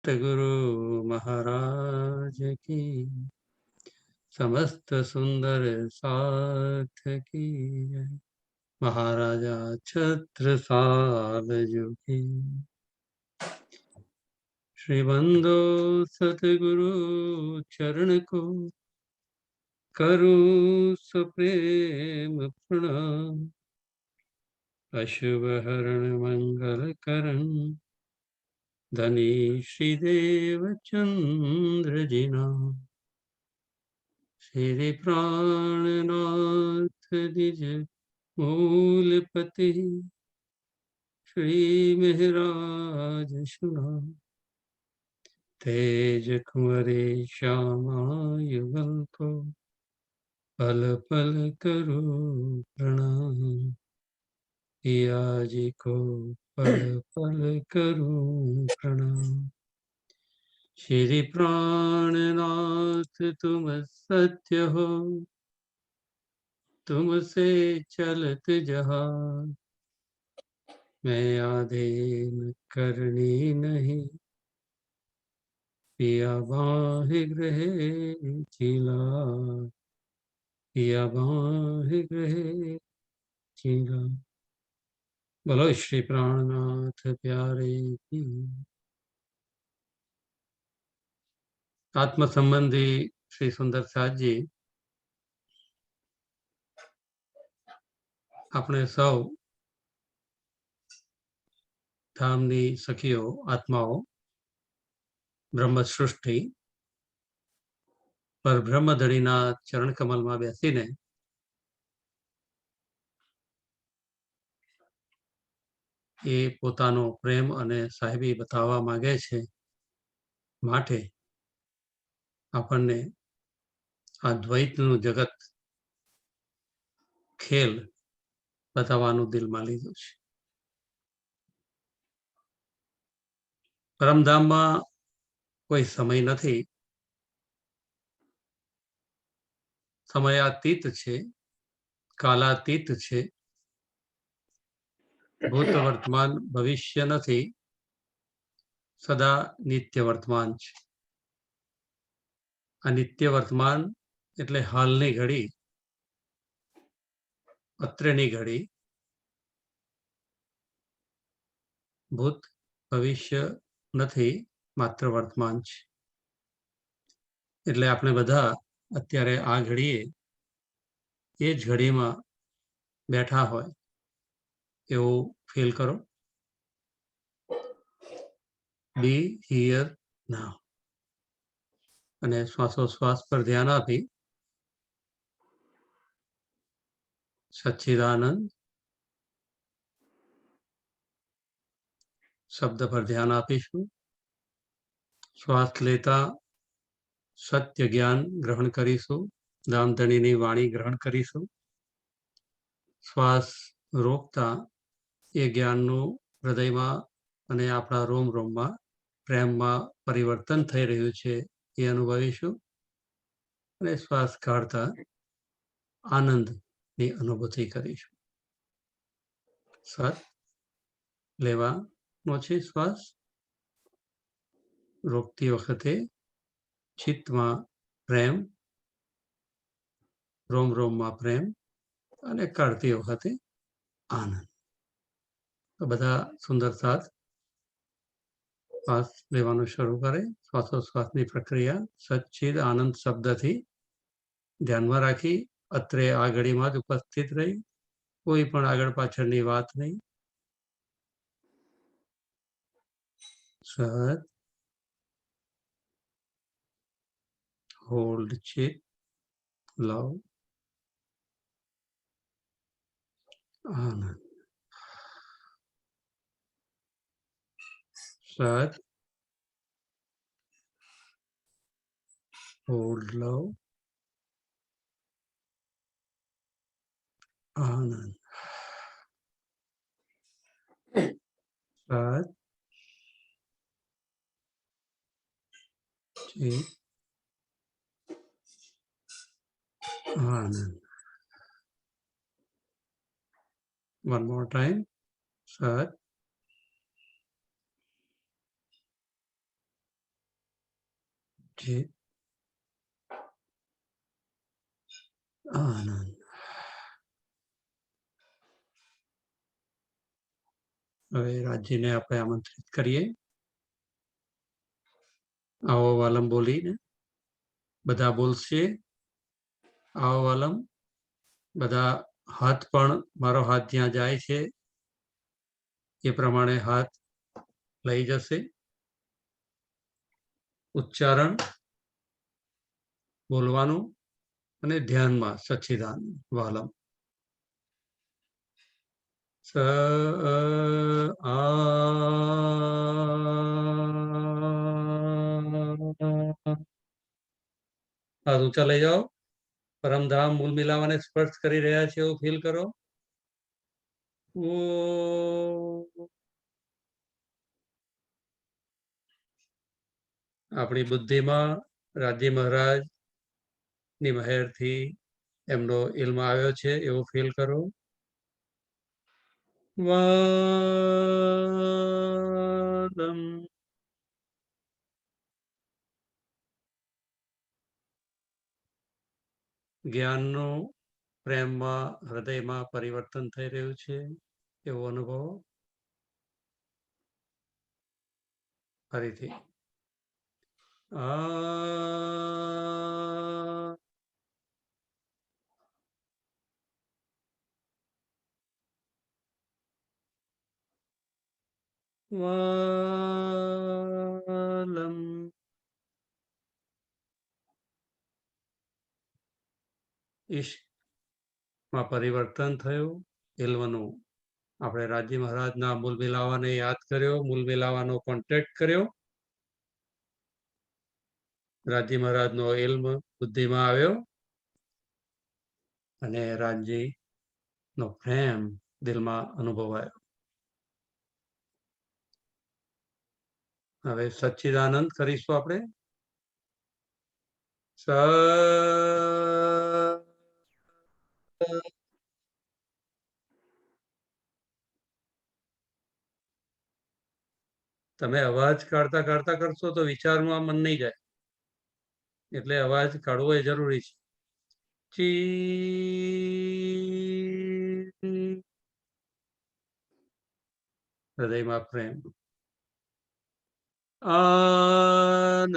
गुरु महाराज की समस्त सुंदर साथ की जय। महाराजा छत्रसाल जो की। श्री बंदो सतगुरु चरण को करूं सप्रेम प्रणाम। अशुभ हरण मंगल करण धनी श्रीदेव चंद्र जी नाम। श्री प्राणनाथ निज मूलपति श्री महराज सुना। तेज कुंवरे श्यामा युगल को पल पल करो प्रणाम। पिया जी को पल पल करूं प्रणाम। श्री प्राणनाथ तुम सत्य हो, तुमसे चलत जहां। मैं आधेन करनी नहीं, पिया बाहि गृहे चिला। पिया बाहि गृहे चिला। बोलो श्री प्राणनाथ प्यारे की। आत्म संबंधी श्री सुंदर साथ जी આપણે સૌ ધામની સખીઓ આત્માઓ બ્રહ્મ સૃષ્ટિ પર બ્રહ્મધણીના ચરણ કમલમાં બેસીને એ પોતાનો પ્રેમ અને સાહેબી બતાવવા માંગે છે, માટે આપણને આ દ્વૈતનું જગત ખેલ બતાવવાનું દિલમાં લીધું છે. પરમધામમાં કોઈ સમય નથી, સમયાતીત છે, કાલાતીત છે. ભૂત વર્તમાન ભવિષ્ય નથી, સદા નિત્ય વર્તમાન છે. આ નિત્ય વર્તમાન એટલે હાલની ઘડી, અત્રેની ઘડી. ભૂત ભવિષ્ય નથી, માત્ર વર્તમાન છે. એટલે આપણે બધા અત્યારે આ ઘડીએ એ જ ઘડીમાં બેઠા હોય એવું ફીલ કરો. બી હિયર નાઉ. અને શ્વાસોશ્વાસ પર ધ્યાન આપી સચ્ચિદાનંદ શબ્દ પર ધ્યાન આપીશું. શ્વાસ લેતા સત્ય જ્ઞાન ગ્રહણ કરીશું, ધામધણીની વાણી ગ્રહણ કરીશું. શ્વાસ રોકતા એ જ્ઞાનનું હૃદયમાં અને આપણા રોમ રોમમાં પ્રેમમાં પરિવર્તન થઈ રહ્યું છે એ અનુભવીશું. અને શ્વાસ કાઢતા આનંદની અનુભૂતિ કરીશું. સત લેવાનો છે શ્વાસ. રોકતી વખતે ચિત્તમાં પ્રેમ, રોમ રોમમાં પ્રેમ, અને કાઢતી વખતે આનંદ. તો બધા સુંદર સાથ શ્વાસ લેવાનું શરૂ કરે. શ્વાસોશ્વાસની પ્રક્રિયા સચ્ચિદ આનંદ શબ્દથી ધ્યાનમાં રાખી અત્રે આ ઘડીમાં જ ઉપસ્થિત રહી, કોઈ પણ આગળ પાછળની વાત નહીં. સત હોલ્ડ ચિત્ત લવ આનંદ. સત હોલ્ડ લવ આનંદ. સત ચિત્ત આનંદ. One more time. Sat જે આનંદ. હવે રાજ્યને આપણે આમંત્રિત કરીએ. આવો વાલમ બોલીને બધા બોલશે. આવો વાલમ. બધા હાથ પણ મારો હાથ જ્યાં જાય છે એ પ્રમાણે હાથ લઈ જશે. ઉચ્ચારણ બોલવાનું અને ધ્યાનમાં સચ્ચિદાનંદ વાલમ. સ હાથ ઊંચા લઈ જાઓ. પરમધામ મૂળ મિલાવાને સ્પર્શ કરી રહ્યા છે એવું ફીલ કરો. આપણી બુદ્ધિમાં રાજ્ય મહારાજ ની મહેરથી એમનો ઇલ્મ આવ્યો છે એવું ફીલ કરો. વાલમ. જ્ઞાનનું પ્રેમમાં હૃદયમાં પરિવર્તન થઈ રહ્યું છે એવો અનુભવ. ફરીથી વાલમ. ઈશ્કમાં પરિવર્તન થયું. ઇલ્મનું આપણે રાજ્ય મહારાજના મૂલ મિલાવાને યાદ કર્યો, મૂલ મિલાવાનો કોન્ટેક્ટ કર્યો. રાજ્ય મહારાજનો ઇલ્મ બુદ્ધિમાં આવ્યો અને રાજજી નો પ્રેમ દિલમાં અનુભવાયો. હવે સચ્ચિદાનંદ કરીશું આપણે. સ તમે અવાજ કાઢતા કાઢતા કરશો તો વિચારમાં મન નહીં જાય, એટલે અવાજ કાઢવો એ જરૂરી છે. ચી હૃદયમાં પ્રેમ. આનંદ.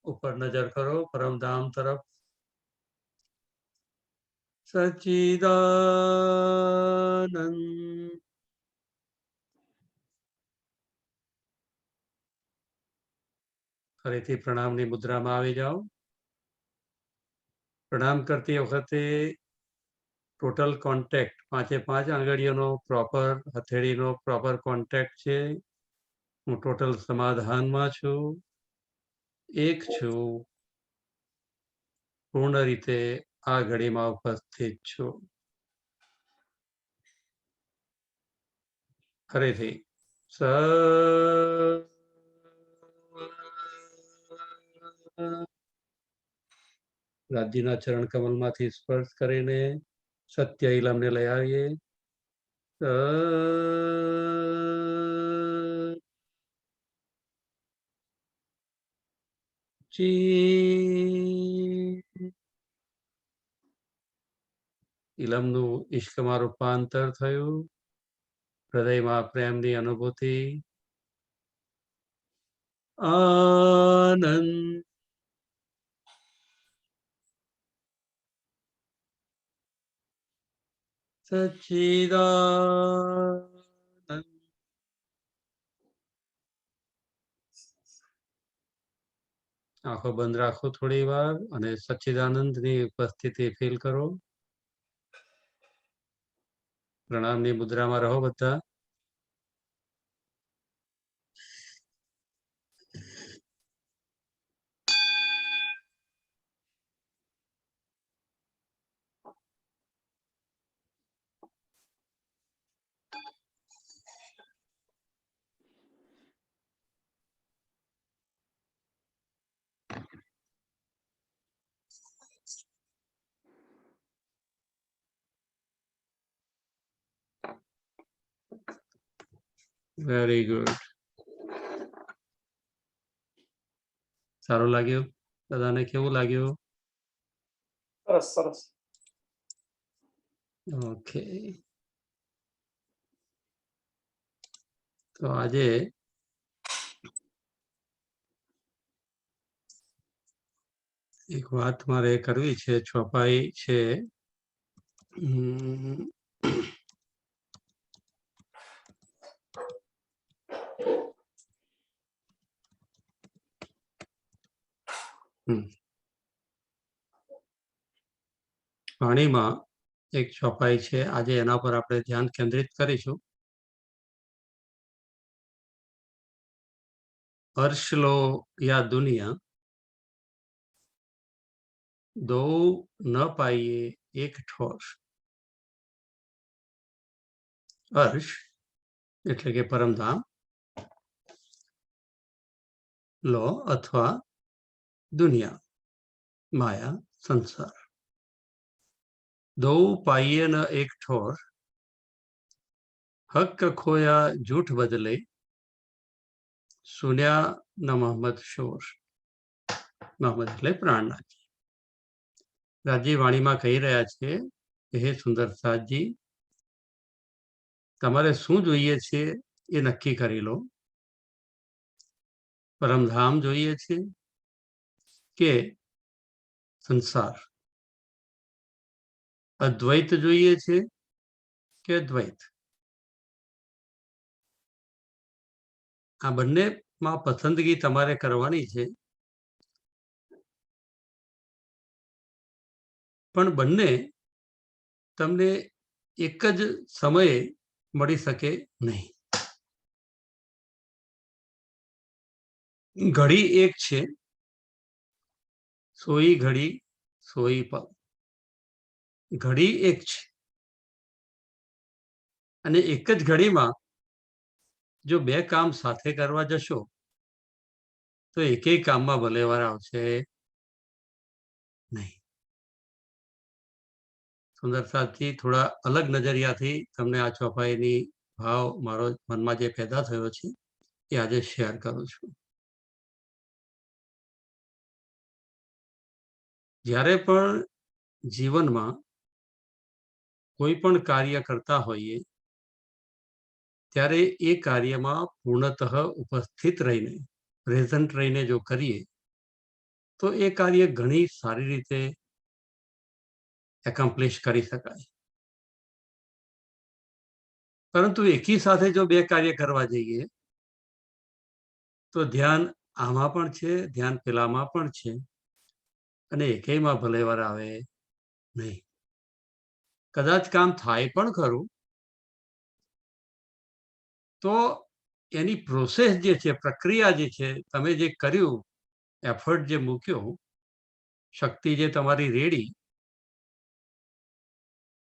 ઉપર નજર કરો પરમધામ તરફ. સચ્ચિદાનંદ. ફરીથી પ્રણામની મુદ્રામાં આવી જાઓ. પ્રણામ કરતી વખતે ટોટલ કોન્ટેક્ટ 5 આંગળીઓનો પ્રોપર હથેળીનો પ્રોપર કોન્ટેક્ટ છે. હું ટોટલ સમાધાનમાં છું, એક છું, પૂર્ણ રીતે આ ઘડીમાં ઉપસ્થિત છું. ફરીથી સ રાજ્યના ચરણ કમલમાંથી સ્પર્શ કરીને સત્ય ઇલમને લઈ આવીએ. ઇલમનું ઈશ્કમાં રૂપાંતર થયું. હૃદયમાં પ્રેમની અનુભૂતિ. આનંદ. સચ્ચિદાનંદ. આંખો બંધ રાખો થોડી વાર અને સચ્ચિદાનંદની ઉપસ્થિતિ ફીલ કરો. પ્રણામની મુદ્રામાં રહો બધા. Very good. સારું લાગ્યું? બધાને કેવું લાગ્યું? સરસ સરસ. ઓકે. તો આજે એક વાત મારે કરવી છે. ચોપાઈ છે વાણીમાં એક ચોપાઈ છે. આજે એના પર આપણે ધ્યાન કેન્દ્રિત કરીશું. अर्श लो या दुनिया, दो न पाइए एक ठोर. अर्श એટલે કે પરમધામ, લો અથવા દુનિયા, માયા, સંસાર. दो पाइए न एक ठोर, हक खोया झूठ बदले, सुन्या न मोहम्मद शोर. મોહમ્મદ એટલે પ્રાણનાથ. રાજી વાણીમાં કહી રહ્યા છે કે હે સુંદર સાજી, તમારે શું જોઈએ છે એ નક્કી કરી લો. પરમધામ જોઈએ છે કે સંસાર? અદ્વૈત જોઈએ છે કે દ્વૈત? આ બંનેમાં પસંદગી તમારે કરવાની છે. પણ બંને તમને એક જ સમયે મળી શકે નહીં. ઘડી એક છે, સોઈ ઘડી સોઈ પલ. ઘડી એક છે અને એક જ ઘડીમાં જો બે કામ સાથે કરવા જશો તો એકેય કામમાં ભલેવાર આવશે નહીં. સુંદર સાથી થોડા અલગ નજરિયાથી તમને આ ચોપાઈની ભાવ મારો મનમાં જે પેદા થયો છે એ આજે શેર કરું છું. જ્યારે પણ જીવનમાં કોઈ પણ કાર્ય કરતા હોઈએ ત્યારે એ કાર્યમાં પૂર્ણતઃ ઉપસ્થિત રહીને, પ્રેઝન્ટ રહીને જો કરીએ તો એ કાર્ય ઘણી સારી રીતે એકોમ્પ્લિશ કરી શકાય. પરંતુ એકી સાથે જો બે કાર્ય કરવા જઈએ તો ધ્યાન આમાં પણ છે, ધ્યાન પેલામાં પણ છે અને એકેયમાં ભલેવાર આવે નહીં. કદાચ કામ થાય પણ ખરું તો એની પ્રોસેસ જે છે, પ્રક્રિયા જે છે, તમે જે કર્યું, એફર્ટ જે મૂક્યો, શક્તિ જે તમારી રેડી,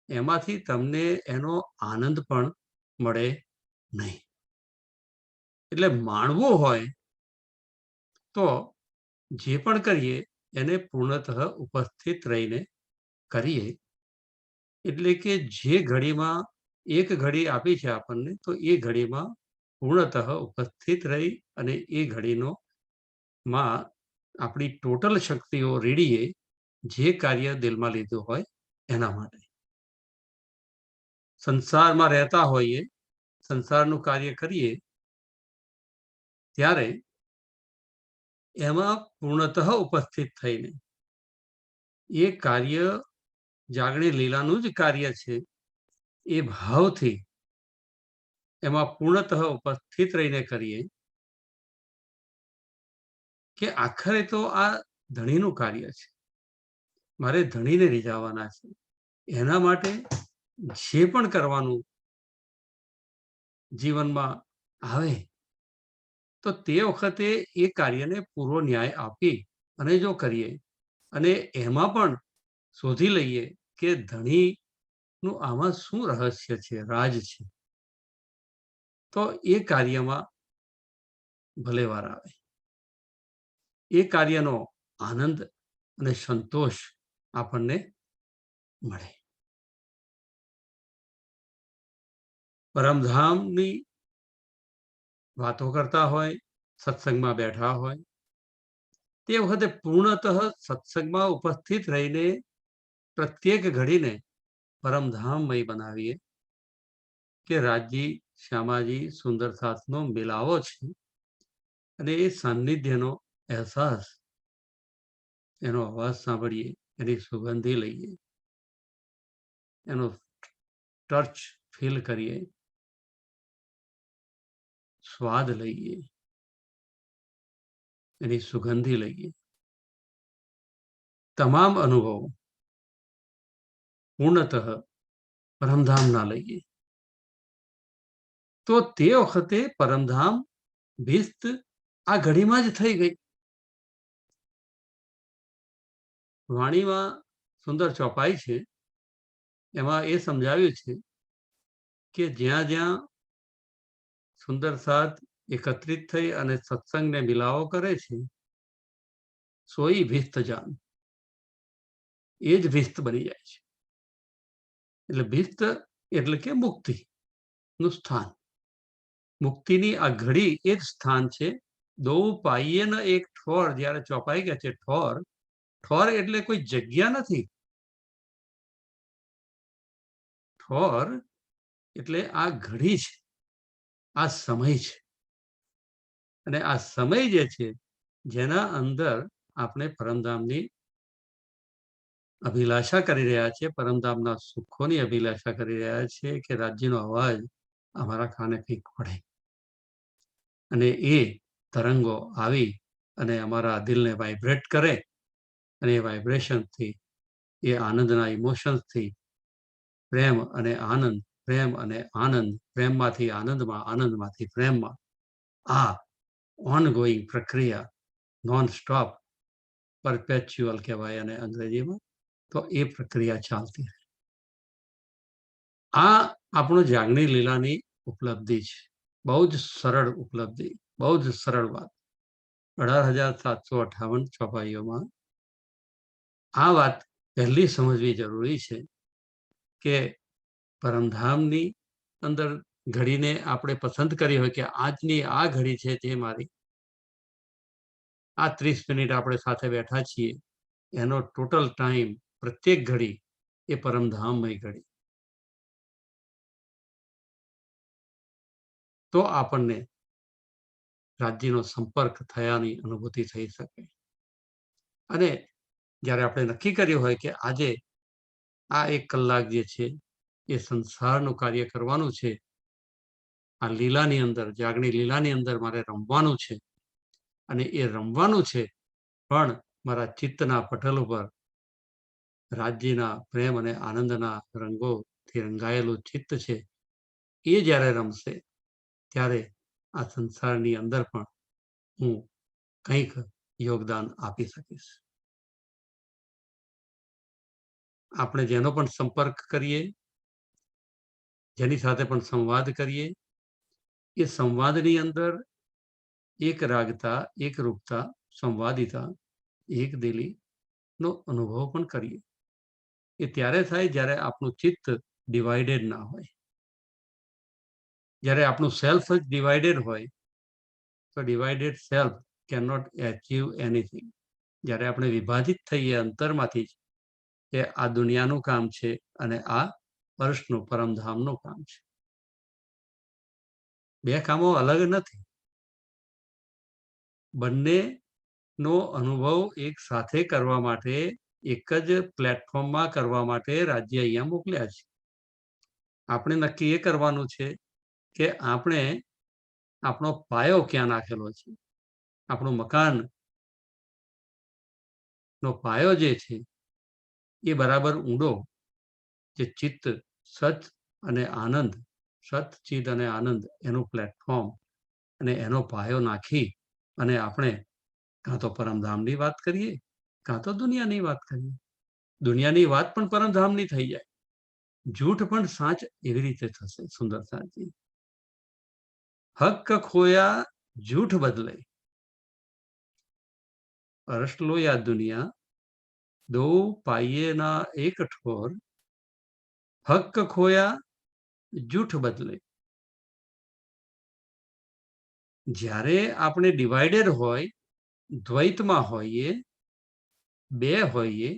એમાંથી તમને એનો આનંદ પણ મળે નહીં. એટલે માણવું હોય તો જે પણ કરીએ એને પૂર્ણતઃ ઉપસ્થિત રહીને કરીએ. એટલે કે જે ઘડીમાં એક ઘડી આપી છે આપણને, તો એ ઘડીમાં પૂર્ણતઃ ઉપસ્થિત રહી અને એ ઘડીનો માં આપણી ટોટલ શક્તિઓ રેડીએ જે કાર્ય દિલમાં લીધું હોય એના માટે. સંસારમાં રહેતા હોઈએ, સંસારનું કાર્ય કરીએ ત્યારે એમાં પૂર્ણતઃ ઉપસ્થિત થઈને એ કાર્ય જાગણી લીલાનું જ કાર્ય છે એ ભાવથી એમાં પૂર્ણતઃ ઉપસ્થિત રહીને કરીએ કે આખરે તો આ ધણીનું કાર્ય છે, મારે ધણીને રીઝાવવાના છે, એના માટે જે પણ કરવાનું જીવનમાં આવે તો તે વખતે એ કાર્યને પૂરો ન્યાય આપી અને જો કરીએ અને એમાં પણ શોધી લઈએ કે ધણીનું આમાં શું રહસ્ય છે, રાજ છે, તો એ કાર્યમાં ભલેવાર આવે. એ કાર્યનો આનંદ અને સંતોષ આપણને મળે. પરમધામની વાતો કરતા હોય, સત્સંગમાં બેઠા હોય તે વખતે પૂર્ણતઃ સત્સંગમાં ઉપસ્થિત રહીને પ્રત્યેક ઘડીને પરમધામમય બનાવીએ કે રાજજી, શ્યામાજી, સુંદર સાથનો મિલાવો છે અને એ સાનિધ્યનો અહેસાસ, એનો અવાજ સાંભળીએ, એની સુગંધી લઈએ, એનો ટચ ફીલ કરીએ, સ્વાદ લઈએ, એની સુગંધી લઈએ, તમામ અનુભવો પૂર્ણતઃ પરમધામના લઈએ, તો તે વખતે પરમધામ ભીસ્ત આ ઘડીમાં જ થઈ ગઈ. વાણીમાં સુંદર ચોપાઈ છે, એમાં એ સમજાવ્યું છે કે જ્યાં જ્યાં સુંદર સાથ એકત્રિત થઈ અને સત્સંગને મિલાવો કરે છે, સોઈ ભીસ્ત જાન, એ જ ભીસ્ત બની જાય છે. એટલે ભીસ્ત એટલે કે મુક્તિનું સ્થાન, મુક્તિની આ ઘડી એ જ સ્થાન છે. દો પાઈએ ન એક ઠોર, જ્યારે ચોપાઈ ગયા છે ઠોર, ઠોર એટલે કોઈ જગ્યા નથી, ઠોર એટલે આ ઘડી છે, આ સમય છે. અને આ સમય જે છે, જેના અંદર આપણે પરમધામની અભિલાષા કરી રહ્યા છીએ, પરમધામના સુખોની અભિલાષા કરી રહ્યા છીએ કે રાજ્યનો અવાજ અમારા કાને કંઈક પડે અને એ તરંગો આવી અને અમારા દિલને વાઇબ્રેટ કરે અને એ વાઇબ્રેશનથી, એ આનંદના ઇમોશન્સથી પ્રેમ અને આનંદ, પ્રેમ અને આનંદ, પ્રેમમાંથી આનંદમાં, આનંદમાંથી પ્રેમમાં, આ ઓનગોઈંગ પ્રક્રિયા, નોન સ્ટોપ, પરપેચ્યુઅલ કહેવાય અને અંગ્રેજીમાં, તો એ પ્રક્રિયા ચાલતી રહે. આ આપણો જાગણી લીલાની ઉપલબ્ધિ છે. બહુ જ સરળ ઉપલબ્ધિ, બહુ જ સરળ વાત. 18,758 ચોપાઈઓમાં આ વાત પહેલી સમજવી જરૂરી છે કે પરમધામની અંદર ઘડીને આપણે પસંદ કરી હોય કે આજની આ ઘડી છે જે મારી, આ 30 મિનિટ આપણે સાથે બેઠા છીએ, એનો ટોટલ ટાઈમ, પ્રત્યેક ઘડી એ પરમધામમય ઘડી. તો આપણને રાજ્યનો સંપર્ક થયાની અનુભૂતિ થઈ શકે. અને જ્યારે આપણે નક્કી કર્યું હોય કે આજે આ 1 કલાક જે છે એ સંસારનું કાર્ય કરવાનું છે, આ લીલાની અંદર, જાગણી લીલાની અંદર મારે રમવાનું છે, અને એ રમવાનું છે પણ મારા ચિત્તના પટલ ઉપર રાજ્યના પ્રેમ અને આનંદના રંગોથી રંગાયેલું ચિત્ત છે, એ જ્યારે રમશે ત્યારે આ સંસારની અંદર પણ હું કંઈક યોગદાન આપી શકીશ. આપણે જેનો પણ સંપર્ક કરીએ, જેની સાથે પણ સંવાદ કરીએ, એ સંવાદની અંદર એક રાગતા, એક રૂપતા, સંવાદિતા, એક દિલીનો અનુભવ પણ કરીએ. એ ત્યારે થાય જ્યારે આપણું ચિત્ત ડિવાઇડેડ ના હોય. જ્યારે આપણું સેલ્ફ જ ડિવાઇડેડ હોય, તો divided self can not achieve anything. જ્યારે આપણે વિભાજિત થઈએ અંતરમાંથી જ, કે આ દુનિયાનું કામ છે અને આ પરશનું, પરમધામનું કામ છે. બે કામો અલગ નથી. બંનેનો અનુભવ એક સાથે કરવા માટે, એક જ પ્લેટફોર્મમાં કરવા માટે રાજ્ય અહીંયા મોકલ્યા છે. આપણે નક્કી એ કરવાનું છે કે આપણે આપણો પાયો ક્યાં નાખેલો છે. આપણું મકાનનો પાયો જે છે એ બરાબર ઊંડો, જે ચિત્ત, સત અને આનંદ, સત, ચિત્ત અને આનંદ, એનું પ્લેટફોર્મ અને એનો પાયો નાખી અને આપણે કાં તો પરમધામની વાત કરીએ, કાં તો દુનિયાની વાત કરીએ. દુનિયાની વાત પણ પરમધામની થઈ જાય. જૂઠ પણ સાચ એવી રીતે થશે. સુંદર સાચી, હક ખોયા જૂઠ બદલે, અરસ લો યા દુનિયા, દો પાઈએ ના એક ઠોર, હક ખોયા જૂઠ બદલે. જ્યારે આપણે ડિવાઇડેડ હોય દ્વૈતમાં હોઈએ, બે હોઈએ,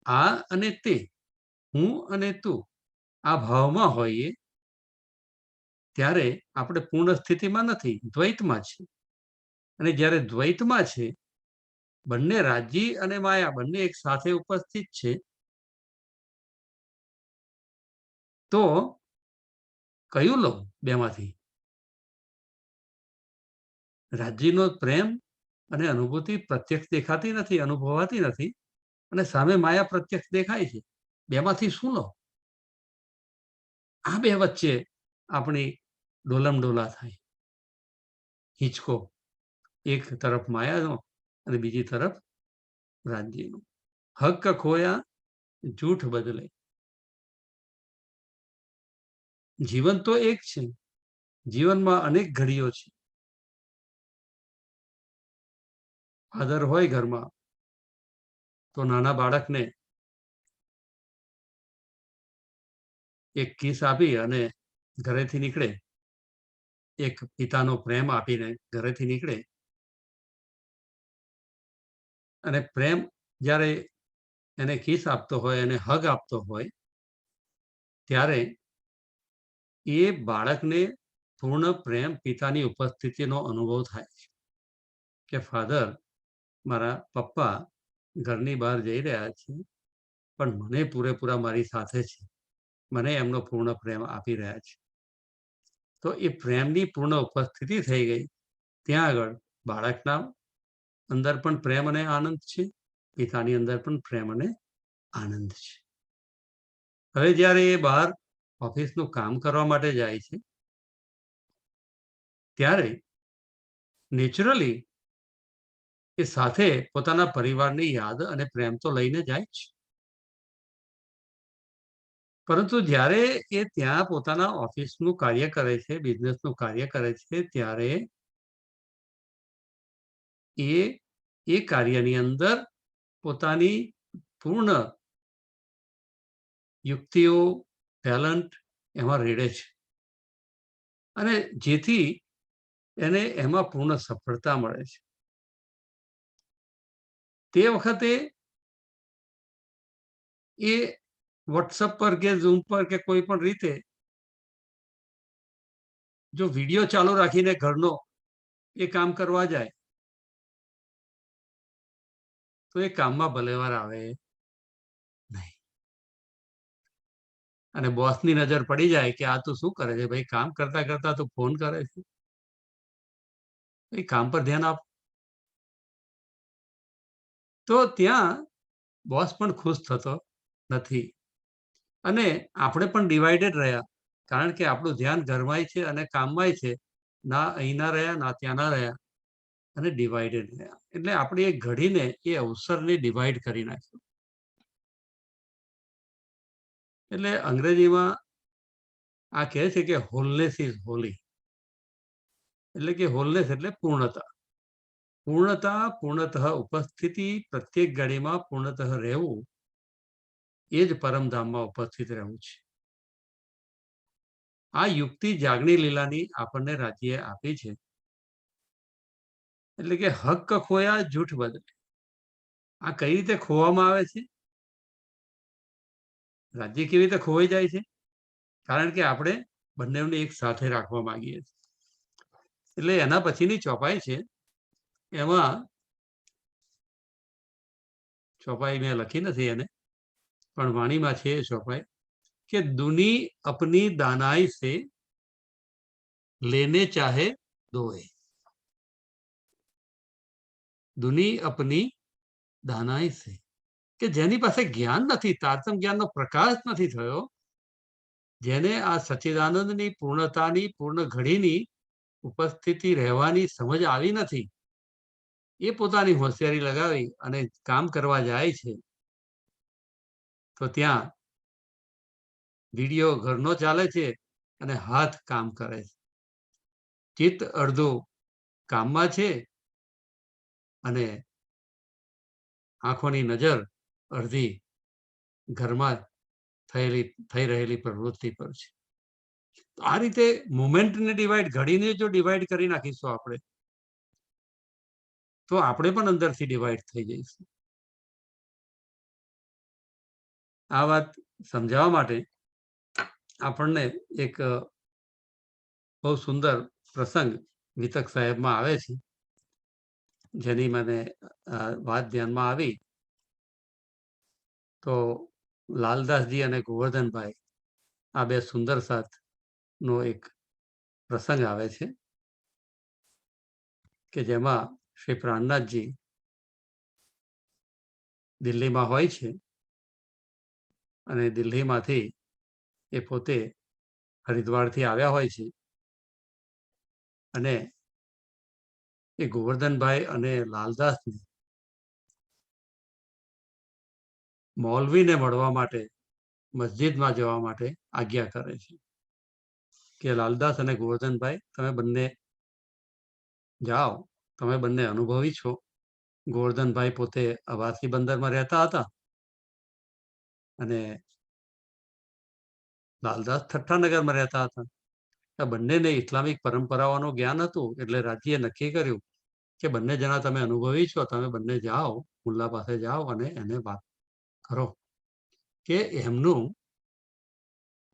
આ અને તે, હું અને તું, આ ભાવમાં હોઈએ, ત્યારે આપણે પૂર્ણ સ્થિતિમાં નથી, દ્વૈતમાં છે. અને જ્યારે દ્વૈતમાં છે, બંને રાજી અને માયા બંને એક સાથે ઉપસ્થિત છે, તો કયું લો બેમાંથી? રાજીનો પ્રેમ અને અનુભૂતિ પ્રત્યક્ષ દેખાતી નથી, અનુભવાતી નથી, અને સામે માયા પ્રત્યક્ષ દેખાય છે. બેમાંથી શું લો? આ બે વચ્ચે આપણી ડોલમડોલા થાય, હિંચકો. એક તરફ માયાનો અને બીજી તરફ રાજ્યનો. હક ખોયા જૂઠ બદલે. જીવન તો એક છે, જીવનમાં અનેક ઘડીઓ છે. ફાધર હોય ઘરમાં તો નાના બાળકને એક કિસ આપી અને ઘરેથી નીકળે, એક પિતાનો પ્રેમ આપીને ઘરેથી નીકળે, અને પ્રેમ જ્યારે એને કિસ આપતો હોય, એને હગ આપતો હોય, ત્યારે એ બાળકને પૂર્ણ પ્રેમ પિતાની ઉપસ્થિતિનો અનુભવ થાય છે કે ફાધર, મારા પપ્પા ઘરની બહાર જઈ રહ્યા છે, પણ મને પૂરેપૂરા મારી સાથે છે, મને એમનો પૂર્ણ પ્રેમ આપી રહ્યા છે. તો એ પ્રેમની પૂર્ણ ઉપસ્થિતિ થઈ ગઈ. ત્યાં આગળ બાળકના અંદર પણ પ્રેમ અને આનંદ છે, પિતાની અંદર પણ પ્રેમ અને આનંદ છે. હવે જ્યારે એ બહાર ઓફિસનું કામ કરવા માટે જાય છે, ત્યારે નેચરલી એ સાથે પોતાના પરિવારની યાદ અને પ્રેમ તો લઈને જાય છે. પરંતુ જ્યારે એ ત્યાં પોતાના ઓફિસનું કાર્ય કરે છે, બિઝનેસનું કાર્ય કરે છે, ત્યારે એ કાર્યની અંદર પોતાની પૂર્ણ યુક્તિઓ, ટેલેન્ટ એમાં રેડે છે, અને જેથી એને એમાં પૂર્ણ સફળતા મળે છે. તે વખતે એ વોટ્સઅપ પર કે ઝૂમ પર કે કોઈ પણ રીતે જો વિડીયો ચાલુ રાખીને ઘરનો એ કામ કરવા જાય, તો એ કામમાં ભલેવાર આવે નહીં. અને બોસની નજર પડી જાય કે આ તું શું કરે છે ભાઈ, કામ કરતા કરતા તું ફોન કરે છે, એ કામ પર ધ્યાન આપ. તો ત્યાં બોસ પણ ખુશ થતો નથી, અને આપણે પણ ડિવાઇડેડ રહ્યા, કારણ કે આપણું ધ્યાન ઘરમાંય છે અને કામમાંય છે. ના અહીંના રહ્યા, ના ત્યાંના રહ્યા, અને ડિવાઇડેડ રહ્યા. એટલે આપણે એ ઘડીને એ અવસરને ડિવાઈડ કરી નાખ્યું. એટલે અંગ્રેજીમાં આ કહે છે કે હોલનેસ ઇઝ હોલી. એટલે કે હોલનેસ એટલે પૂર્ણતા. પૂર્ણતા, પૂર્ણતઃ ઉપસ્થિતિ, પ્રત્યેક ઘડીમાં પૂર્ણતઃ રહેવું, એ જ પરમધામમાં ઉપસ્થિત રહેવું છે. આ યુક્તિ જાગણી લીલાની આપણને રાજ્યએ આપી છે. એટલે કે હક ખોયા જૂઠ બદલે. આ કઈ રીતે ખોવામાં આવે છે? રાજ્ય કેવી રીતે ખોવાઈ જાય છે? કારણ કે આપણે બંનેને એક સાથે રાખવા માંગીએ છીએ. એટલે એના પછીની ચોપાઈ છે, એમાં ચોપાઈ મેં લખી નથી એને, પણ વાણીમાં છે એ ચોપાઈ કે દુની અપની દાનાઈ સે લેને ચાહે દોએ. દુની અપની દાનાઈ સે, કે જેની પાસે જ્ઞાન નથી, તારતમ જ્ઞાનનો પ્રકાશ નથી થયો, જેને આ સચ્ચિદાનંદની પૂર્ણતાની પૂર્ણ ઘડીની ઉપસ્થિતિ રહેવાની સમજ આવી નથી, એ પોતાની હોશિયારી લગાવી અને કામ કરવા જાય છે, તો ત્યાં વિડીયો ઘરનો ચાલે છે અને હાથ કામ કરે છે. ચિત્ત અડધું કામમાં છે અને આંખોની નજર અડધી ઘરમાં થઈ રહેલી પ્રવૃત્તિ પર છે. આ રીતે મુમેન્ટને ડિવાઈડ, ઘડીને જો ડિવાઈડ કરી નાખીશું આપણે, તો આપણે પણ અંદરથી ડિવાઈડ થઈ જઈશું. આ વાત સમજાવવા માટે આપણને એક બહુ સુંદર પ્રસંગ વિતક સાહેબમાં આવે છે, જેની મને વાત ધ્યાનમાં આવી. તો લાલદાસજી અને ગોવર્ધનભાઈ આ બે સુંદર સાથનો એક પ્રસંગ આવે છે કે જેમાં શ્રી પ્રાણનાથજી દિલ્હીમાં હોય છે અને દિલ્હીમાંથી એ પોતે હરિદ્વારથી આવ્યા હોય છે અને એ ગોવર્ધનભાઈ અને લાલદાસને મૌલવીને મળવા માટે મસ્જિદમાં જવા માટે આજ્ઞા કરે છે કે લાલદાસ અને ગોવર્ધનભાઈ તમે બંને જાઓ, તમે બંને અનુભવી છો. ગોવર્ધનભાઈ પોતે અવાસી બંદરમાં રહેતા હતા અને લાલદાસ ઠઠ્ઠાનગરમાં રહેતા હતા. આ બંનેને ઇસ્લામિક પરંપરાઓનું જ્ઞાન હતું, એટલે રાજ્યે નક્કી કર્યું કે બંને જણા તમે અનુભવી છો, તમે બંને જાઓ, મુલ્લા પાસે જાઓ અને એને વાત કરો કે એમનું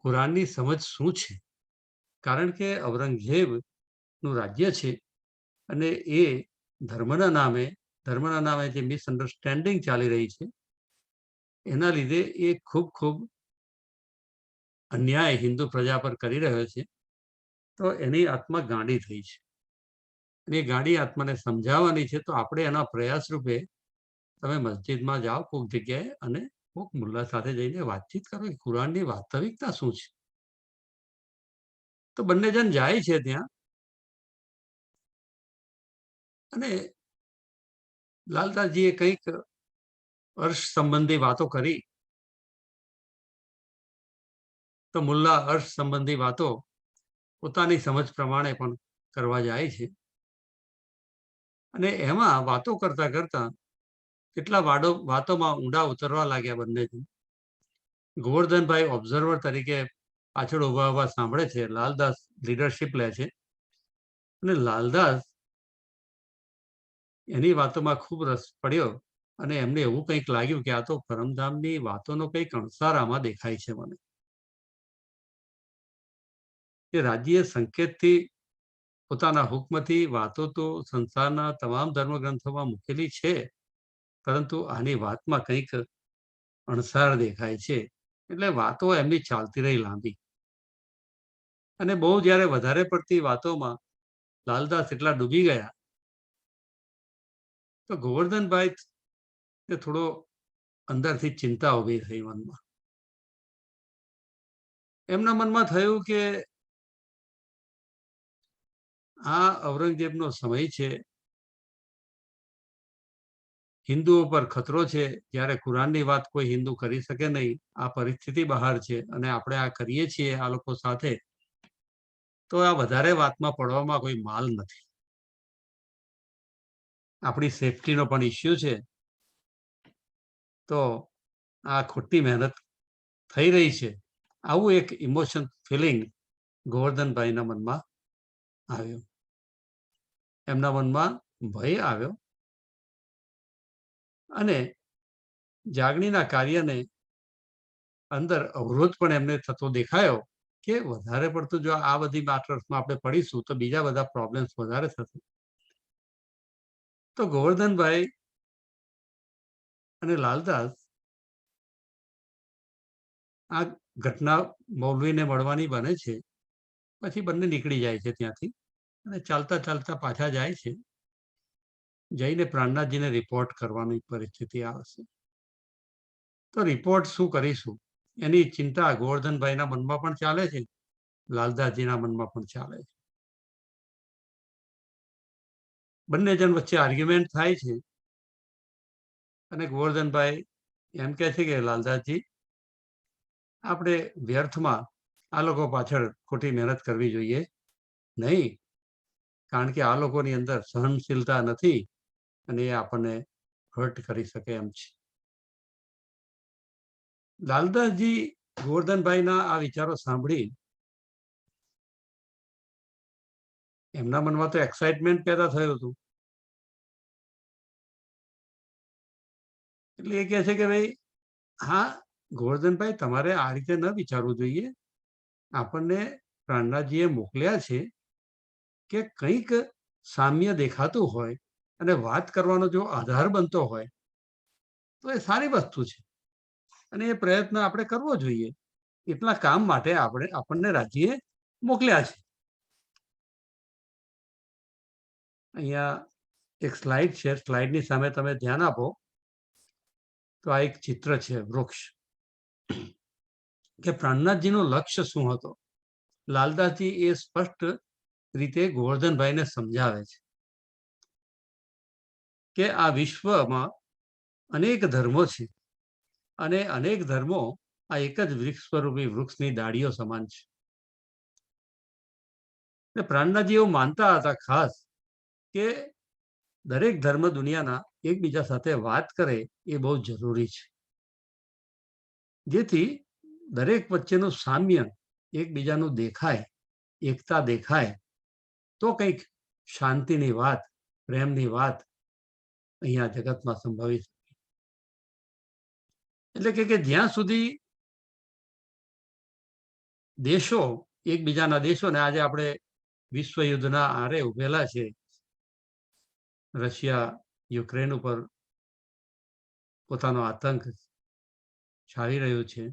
કુરાનની સમજ શું છે. કારણ કે ઔરંગઝેબનું રાજ્ય છે અને એ ધર્મના નામે જે મિસઅન્ડરસ્ટેન્ડિંગ ચાલી રહી છે, એના લીધે એ ખૂબ અન્યાય હિન્દુ પ્રજા પર કરી રહ્યો છે. તો એની આત્મા ગાંડી થઈ છે અને એ ગાંડી આત્માને સમજાવવાની છે. તો આપણે એના પ્રયાસ રૂપે તમે મસ્જિદમાં જાઓ કોઈક જગ્યાએ અને કોઈક મુલ્લા સાથે જઈને વાતચીત કરો કે કુરાનની વાસ્તવિકતા શું છે. તો બંને જણ જાય છે ત્યાં અને લાલદાસજીએ કંઈક અર્શ સંબંધી વાતો કરી તો મુલ્લા અર્શ સંબંધી વાતો પોતાની સમજ પ્રમાણે પણ કરવા જાય છે અને એમાં વાતો કરતા કરતા કેટલા વાતોમાં ઊંડા ઉતરવા લાગ્યા બંને જણ. ગોવર્ધનભાઈ ઓબ્ઝર્વર તરીકે પાછળ ઉભા સાંભળે છે, લાલદાસ લીડરશિપ લે છે અને લાલદાસ એની વાતોમાં ખૂબ રસ પડ્યો અને એમને એવું કંઈક લાગ્યું કે આ તો પરમધામની વાતોનો કંઈક અણસાર આમાં દેખાય છે મને. કે રાજ્ય સંકેતથી પોતાના હુકમથી વાતો તો સંસારના તમામ ધર્મગ્રંથોમાં મૂકેલી છે, પરંતુ આની વાતમાં કંઈક અણસાર દેખાય છે. એટલે વાતો એમની ચાલતી રહી લાંબી અને બહુ જ્યારે વધારે પડતી વાતોમાં લાલદાસ એટલા ડૂબી ગયા તો ગોવર્ધનભાઈ થોડો અંદરથી ચિંતા ઊભી થઈ મનમાં. એમના મનમાં થયું કે આ ઔરંગઝેબનો સમય છે, હિન્દુઓ પર ખતરો છે. જ્યારે કુરાનની વાત કોઈ હિન્દુ કરી શકે નહીં, આ પરિસ્થિતિ બહાર છે અને આપણે આ કરીએ છીએ આ લોકો સાથે, તો આ વધારે વાતમાં પડવામાં કોઈ માલ નથી. આપણી સેફટીનો પણ ઇસ્યુ છે. તો આ ખોટી મહેનત થઈ રહી છે. આવું એક ઇમોશન ફિલિંગ ગોવર્ધનભાઈના મનમાં આવ્યું. એમના મનમાં ભય આવ્યો અને જાગણીના કાર્યને અંદર અવરોધ પણ એમને થતો દેખાયો કે વધારે પડતું જો આ બધી મેટર્સમાં આપણે પડીશું તો બીજા બધા પ્રોબ્લેમ્સ વધારે થશે. તો ગોવર્ધનભાઈ અને લાલદાસ આ ઘટના મૌલવીને મળવાની બને છે, પછી બંને નીકળી જાય છે ત્યાંથી અને ચાલતા ચાલતા પાછા જાય છે. જઈને પ્રાણનાથજીને રિપોર્ટ કરવાની પરિસ્થિતિ આવશે. તો રિપોર્ટ શું કરીશું એની ચિંતા ગોવર્ધનભાઈના મનમાં પણ ચાલે છે, લાલદાસજીના મનમાં પણ ચાલે છે. બંને જણ વચ્ચે આર્ગ્યુમેન્ટ થાય છે અને ગોવર્ધનભાઈ એમ કહે છે કે લાલદાસજી, આપણે વ્યર્થમાં આ લોકો પાછળ ખોટી મહેનત કરવી જોઈએ નહીં, કારણ કે આ લોકોની અંદર સહનશીલતા નથી અને એ આપણને હર્ટ કરી શકે એમ છે. લાલદાસજી ગોવર્ધનભાઈના આ વિચારો સાંભળી એમના મનમાં તો એક્સાઇટમેન્ટ પેદા થયું હતું એટલે એ કહે છે કે ભાઈ હા ગોવર્ધનભાઈ તમારે આ રીતે ન વિચારવું જોઈએ. આપણને પ્રાણનાથજીએ મોકલ્યા છે કે કંઈક સામ્ય દેખાતું હોય અને વાત કરવાનો જો આધાર બનતો હોય તો એ સારી વસ્તુ છે અને એ પ્રયત્ન આપણે કરવો જોઈએ. એટલા કામ માટે આપણને રાજ્યએ મોકલ્યા છે. અહીંયા એક સ્લાઇડ છે, સ્લાઇડની સામે તમે ધ્યાન આપો તો આ એક ચિત્ર છે વૃક્ષ, કે પ્રાણનાથજીનું લક્ષ્ય શું હતો. લાલદાસજી એ સ્પષ્ટ રીતે ગોવર્ધનભાઈને સમજાવે છે કે આ વિશ્વમાં અનેક ધર્મો છે અને અનેક ધર્મો આ એક જ વૃક્ષ સ્વરૂપી વૃક્ષની ડાળીઓ સમાન છે. પ્રાણનાથજી એવું માનતા હતા ખાસ કે દરેક ધર્મ દુનિયાના એકબીજા સાથે વાત કરે એ બહુ જરૂરી છે, જેથી દરેક વચ્ચેનું સામ્ય એકબીજાનું દેખાય, એકતા દેખાય તો કંઈક શાંતિની વાત, પ્રેમની વાત અહીંયા જગતમાં સંભવિત. એટલે કે જ્યાં સુધી દેશો એકબીજાના દેશોને આજે આપણે વિશ્વયુદ્ધના આરે ઉભેલા છે. રશિયા યુક્રેન ઉપર પોતાનો આતંક છાવી રહ્યું છે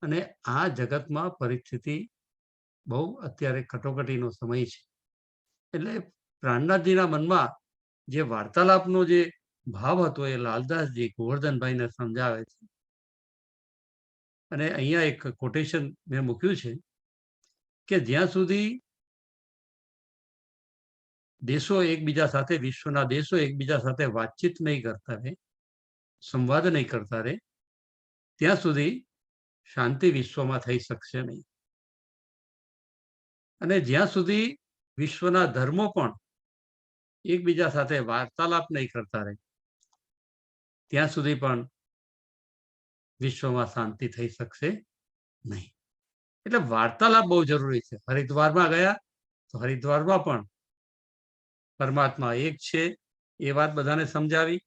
અને આ જગતમાં પરિસ્થિતિ બહુ અત્યારે કટોકટીનો સમય છે. એટલે પ્રાણનાથજીના મનમાં જે વાર્તાલાપનો જે ભાવ હતો એ લાલદાસજી ગોવર્ધનભાઈને સમજાવે છે. અને અહીંયા એક કોટેશન મેં મૂક્યું છે કે જ્યાં સુધી દેશો એકબીજા સાથે, વિશ્વના દેશો એકબીજા સાથે વાતચીત નહીં કરતા રહે, સંવાદ નહીં કરતા રહે, ત્યાં સુધી શાંતિ વિશ્વમાં થઈ શકશે નહીં. અને જ્યાં સુધી વિશ્વના ધર્મો પણ એકબીજા સાથે વાર્તાલાપ નહીં કરતા રહે, ત્યાં સુધી પણ વિશ્વમાં શાંતિ થઈ શકશે નહીં. એટલે વાર્તાલાપ બહુ જરૂરી છે. હરિદ્વારમાં ગયા તો હરિદ્વારમાં પણ પરમાત્મા એક છે એ વાત બધાને સમજાવી.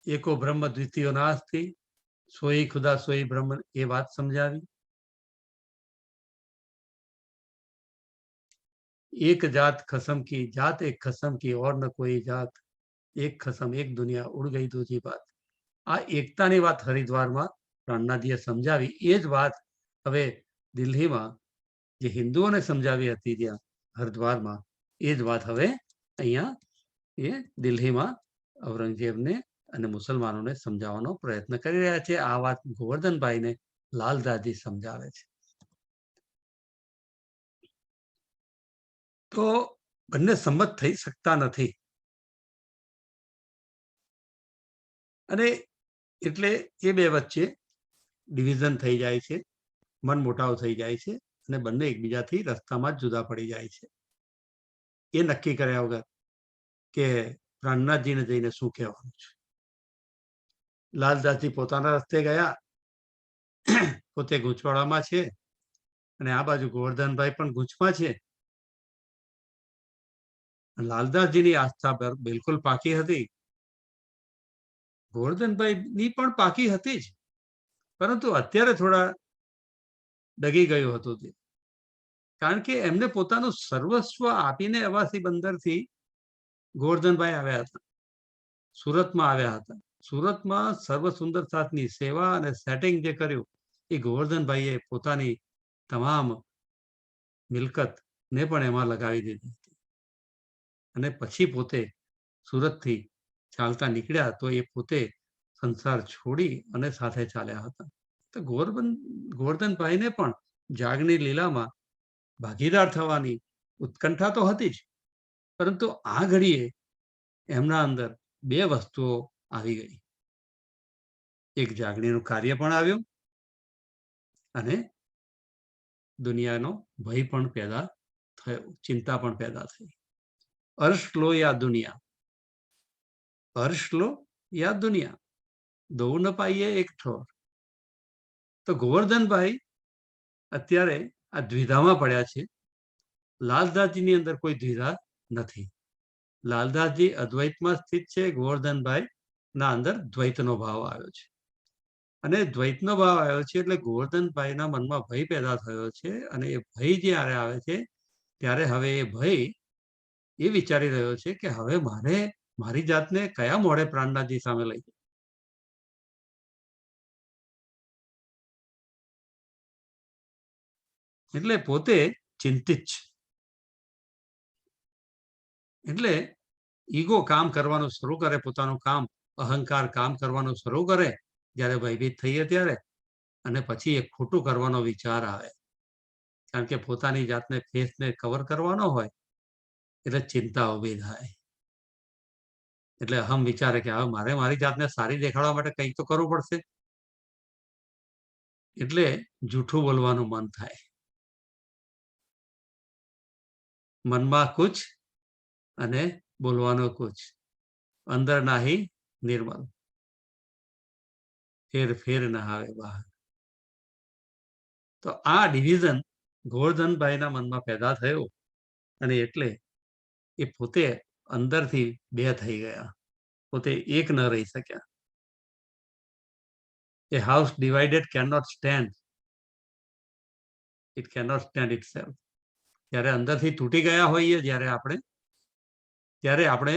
એકો બ્રહ્મ દ્વિતીયો નાસ્તિ, સોઈ ખુદા સોઈ બ્રહ્મ એ વાત સમજાવી. એક જાત ખસમ કી, જાત એક ખસમ કી ઓર ન કોઈ જાત, એક ખસમ એક દુનિયા ઉડ ગઈ દૂજી બાત. આ એકતાની વાત હરિદ્વારમાં પ્રાણનાથજીએ સમજાવી. એ જ વાત હવે દિલ્હીમાં જે હિન્દુઓને સમજાવી હતી ત્યાં હરિદ્વારમાં, એ જ વાત હવે અહીંયા એ દિલ્હીમાં ઔરંગઝેબને અને મુસલમાનોને સમજાવવાનો પ્રયત્ન કરી રહ્યા છે. આ વાત ગોવર્ધનભાઈને લાલદાસજી સમજાવે છે. તો બંને સંમત થઈ શકતા નથી અને એટલે એ બે વચ્ચે ડિવિઝન થઈ જાય છે, મન મોટાવ થઈ જાય છે અને બંને એકબીજાથી રસ્તામાં જ જુદા પડી જાય છે. એ નક્કી કર્યા વગર કે પ્રાણનાથજીને જઈને શું કહેવાનું છે. લાલદાસજી પોતાના રસ્તે ગયા, પોતે ગૂંચવાડામાં છે અને આ બાજુ ગોવર્ધનભાઈ પણ ગૂંચમાં છે. લાલદાસજીની આસ્થા પર બિલકુલ પાકી હતી, ગોવર્ધનભાઈની પણ પાકી હતી જ, પરંતુ અત્યારે થોડા ડગી ગયું હતું તે, કારણ કે એમને પોતાનું સર્વસ્વ આપીને અવાસી બંદરથી ગોવર્ધનભાઈ આવ્યા હતા, સુરતમાં આવ્યા હતા. સુરતમાં સર્વ સુંદર સાથની સેવા અને સેટિંગ જે કર્યું એ ગોવર્ધનભાઈએ પોતાની તમામ મિલકતને પણ એમાં લગાવી દીધી હતી અને પછી પોતે સુરતથી ચાલતા નીકળ્યા તો એ પોતે સંસાર છોડી અને સાથે ચાલ્યા હતા. તો ગોવર્ધનભાઈને પણ જાગની લીલામાં ભાગીદાર થવાની ઉત્કંઠા તો હતી જ, પરંતુ આ ઘડીએ એમના અંદર બે વસ્તુઓ આવી ગઈ. એક જાગણીનું કાર્ય પણ આવ્યું અને દુનિયાનો ભય પણ પેદા થયો, ચિંતા પણ પેદા થઈ. अर्श लो या दुनिया, अर्श लो या दुनिया, दो ન પાઈએ એક ઠોર. તો ગોવર્ધનભાઈ અત્યારે આ દ્વિધામાં પડ્યા છે. લાલદાસજીની અંદર કોઈ દ્વિધા નથી. લાલદાસજી અદ્વૈતમાં સ્થિત છે, ગોવર્ધનભાઈ ના અંદર દ્વૈતનો ભાવ આવ્યો છે. અને દ્વૈતનો ભાવ આવ્યો છે એટલે ગોવર્ધનભાઈના મનમાં ભય પેદા થયો છે. અને એ ભય જ્યારે આવે છે ત્યારે હવે એ ભય એ વિચારી રહ્યો છે કે હવે મારે મારી જાતને કયા મોડે પ્રાણનાથજી સામે લઈ જવું? એટલે પોતે ચિંતિત છે. એટલે ઈગો કામ કરવાનું શરૂ કરે, પોતાનું કામ, અહંકાર કામ કરવાનું શરૂ કરે જ્યારે ભયભીત થઈએ ત્યારે. અને પછી એક ખોટું કરવાનો વિચાર આવે, કારણ કે પોતાની જાતને ફેસને કવર કરવાનો હોય એટલે ચિંતા ઊભી થાય. એટલે અહમ વિચારે કે હવે મારે મારી જાતને સારી દેખાડવા માટે કંઈક તો કરવું પડશે. એટલે જૂઠું બોલવાનું મન થાય. મનમાં કુછ અને બોલવાનો કુછ, અંદર નાહી નિર્મલ, ફેર ફેર નહાવે બહાર. તો આ ડિવિઝન ગોવર્ધનભાઈના મનમાં પેદા થયું. અને એટલે એ પોતે અંદરથી બે થઈ ગયા, પોતે એક ન રહી શક્યા. A house divided can not stand, it can not stand itself. જ્યારે અંદરથી તૂટી ગયા હોઈએ ત્યારે આપણે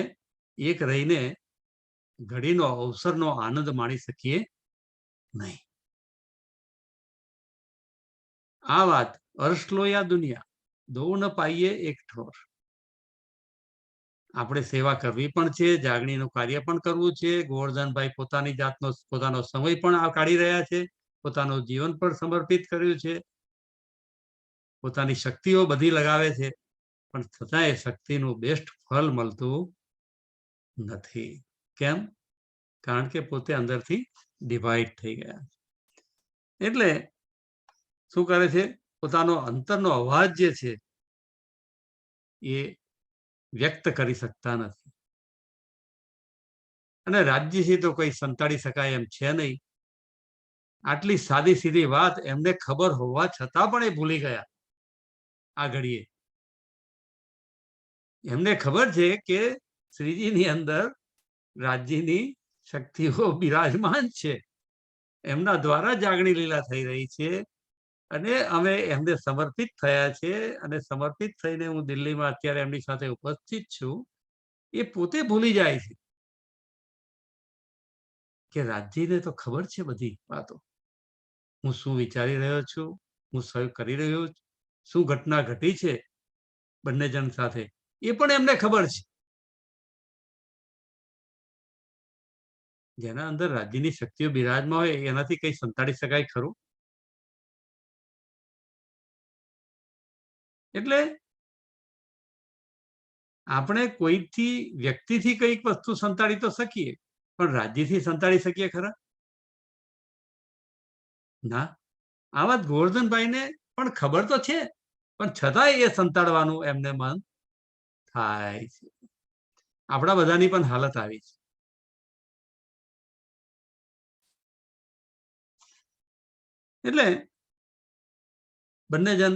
એક રહીને ઘડીનો અવસરનો આનંદ માણી શકીએ નહીં. આ વાત અર્શ લો યા દુનિયા, દો ન પાઈએ એક ઠોર. આપણે સેવા કરવી પણ છે, જાગણીનું કાર્ય પણ કરવું છે. ગોવર્ધનભાઈ પોતાની જાતનો પોતાનો સમય પણ કાઢી રહ્યા છે, પોતાનું જીવન પણ સમર્પિત કર્યું છે, પોતાની શક્તિઓ બધી લગાવે છે, પણ છતાં એ શક્તિનું બેસ્ટ ફળ મળતું નથી. કેમ? કારણ કે પોતે અંદરથી ડિવાઈડ થઈ ગયા. એટલે શું કરે છે? પોતાનો અંતરનો અવાજ જે છે એ વ્યક્ત કરી શકતા નથી. અને રાજ્યથી તો કોઈ સંતાડી શકાય એમ છે નહીં. આટલી સાદી સીધી વાત એમને ખબર હોવા છતાં પણ એ ભૂલી ગયા. આ ઘડીએ એમને ખબર છે કે શ્રીજીની અંદર રાજ્યની શક્તિઓ બિરાજમાન છે, એમના દ્વારા જાગણી લીલા થઈ રહી છે. અને અમે એમને સમર્પિત થયા છે. અને સમર્પિત થઈને હું દિલ્હીમાં અત્યારે એમની સાથે ઉપસ્થિત છું. એ પોતે ભૂલી જાય છે કે રાજ્યને તો ખબર છે બધી વાતો, હું શું વિચારી રહ્યો છું, હું શું કરી રહ્યો છું, શું ઘટના ઘટી છે બંને જણ સાથે, એ પણ એમને ખબર છે. જેના અંદર રાજ્યની શક્તિઓ બિરાજમાં હોય એનાથી કઈ સંતાડી શકાય ખરું? એટલે આપણે કોઈથી વ્યક્તિથી કઈક વસ્તુ સંતાડી તો શકીએ, પણ રાજ્યથી સંતાડી શકીએ ખરા? ના. આ વાત ગોવર્ધનભાઈને પણ ખબર તો છે, પણ છતાંય એ સંતાડવાનું એમને મન થાય છે. આપણા બધાની પણ હાલત આવી છે. એટલે બંને જણ,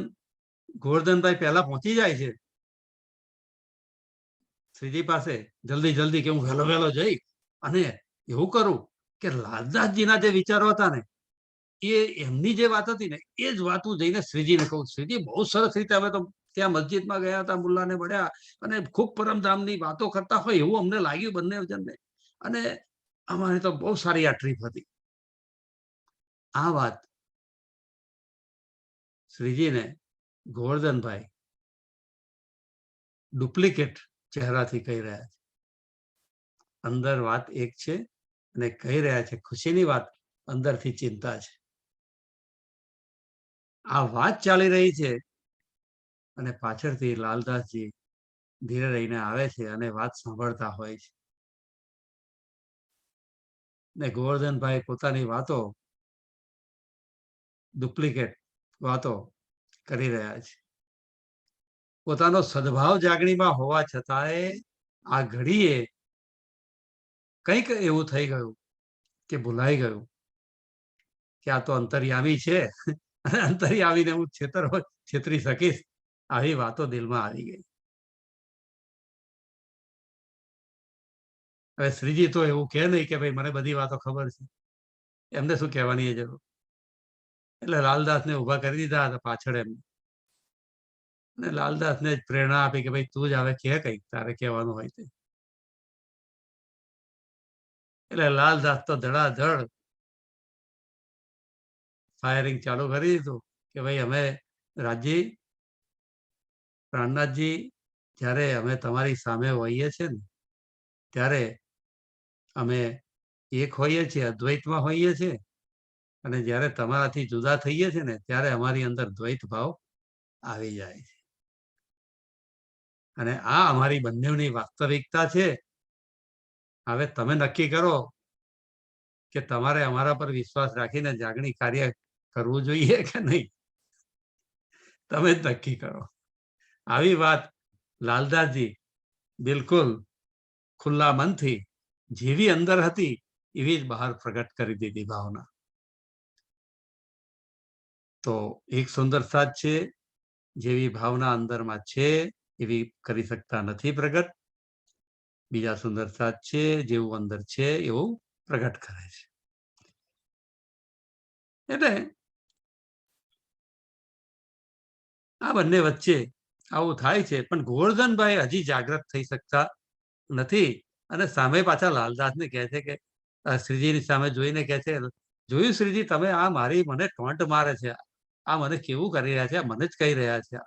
ગોવર્ધનભાઈ પહેલા પહોંચી જાય છે શ્રીજી પાસે જલ્દી જલ્દી, કે હું વહેલો વહેલો જઈ અને એવું કરું કે લાલદાસજીના જે વિચારો હતા ને, એ એમની જે વાત હતી ને એ જ વાત હું જઈને શ્રીજીને કહું. શ્રીજી બહુ સરસ રીતે, અમે તો ત્યાં મસ્જિદમાં ગયા હતા, મુલ્લાને મળ્યા અને ખૂબ પરમધામની વાતો કરતા હોય એવું અમને લાગ્યું બંને જણને. અને અમારી તો બહુ સારી આ ટ્રીપ હતી. આ વાત શ્રીજીને ગોવર્ધનભાઈ ડુપ્લિકેટ ચહેરાથી કહી રહ્યા છે. અંદર વાત એક છે અને કહી રહ્યા છે ખુશીની વાત, અંદરથી ચિંતા છે. આ વાત ચાલી રહી છે અને પાછળથી લાલદાસજી ધીરે રહીને આવે છે અને વાત સાંભળતા હોય છે. ને ગોવર્ધનભાઈ પોતાની વાતો, ડુપ્લિકેટ વાતો કરી રહ્યા છે. પોતાનો સદભાવ જાગણીમાં હોવા છતાંય આ ઘડીએ કંઈક એવું થઈ ગયું કે ભૂલાઈ ગયું કે આ તો અંતર્યામી છે અને અંતર્યામીને હું છેતરી શકીશ, આવી વાતો દિલમાં આવી ગઈ. હવે શ્રીજી તો એવું કહે નહીં કે ભાઈ મને બધી વાતો ખબર છે, એમને શું કહેવાની એ જરૂર. એટલે લાલદાસને ઊભા કરી દીધા હતા પાછળ એમને, અને લાલદાસને જ પ્રેરણા આપી કે ભાઈ તું જ હવે કહે કંઈક તારે કહેવાનું હોય તે. એટલે લાલદાસ તો ધડાધડ ફાયરિંગ ચાલુ કરી દીધું કે ભાઈ અમે રાજી પ્રાણનાથજી, જ્યારે અમે તમારી સામે હોઈએ છીએ ને ત્યારે અમે એક હોઈએ છીએ, અદ્વૈતમાં હોઈએ છીએ, અને જ્યારે તમારાથી જુદા થઈએ છીએ ને ત્યારે અમારી અંદર દ્વૈત ભાવ આવી જાય છે. અને આ અમારી બંનેની વાસ્તવિકતા છે. હવે તમે નક્કી કરો કે તમારે અમારા પર વિશ્વાસ રાખીને જાગણી કાર્ય કરવું જોઈએ કે નહીં. તમે જ નક્કી કરો. આવી વાત લાલદાસજી બિલકુલ ખુલ્લા મનથી જેવી અંદર હતી એવી જ બહાર પ્રગટ કરી દીધી ભાવના. તો એક સુંદર સાથ છે, જેવી ભાવના અંદરમાં છે એવી કરી શકતા નથી પ્રગટ. બીજા સુંદર સાથ છે, જેવું અંદર છે એવું પ્રગટ કરે છે. એટલે આ બંને વચ્ચે આવું થાય છે, પણ ગોવર્ધનભાઈ હજી જાગૃત થઈ શકતા નથી. અને સામે પાછા લાલદાસને કહે છે કે શ્રીજીની સામે જોઈને કહે છે, જોયું શ્રીજી તમે આ મારી મને ટોન્ટ મારે છે, આ મને કેવું કરી રહ્યા છે, મને જ કહી રહ્યા છે.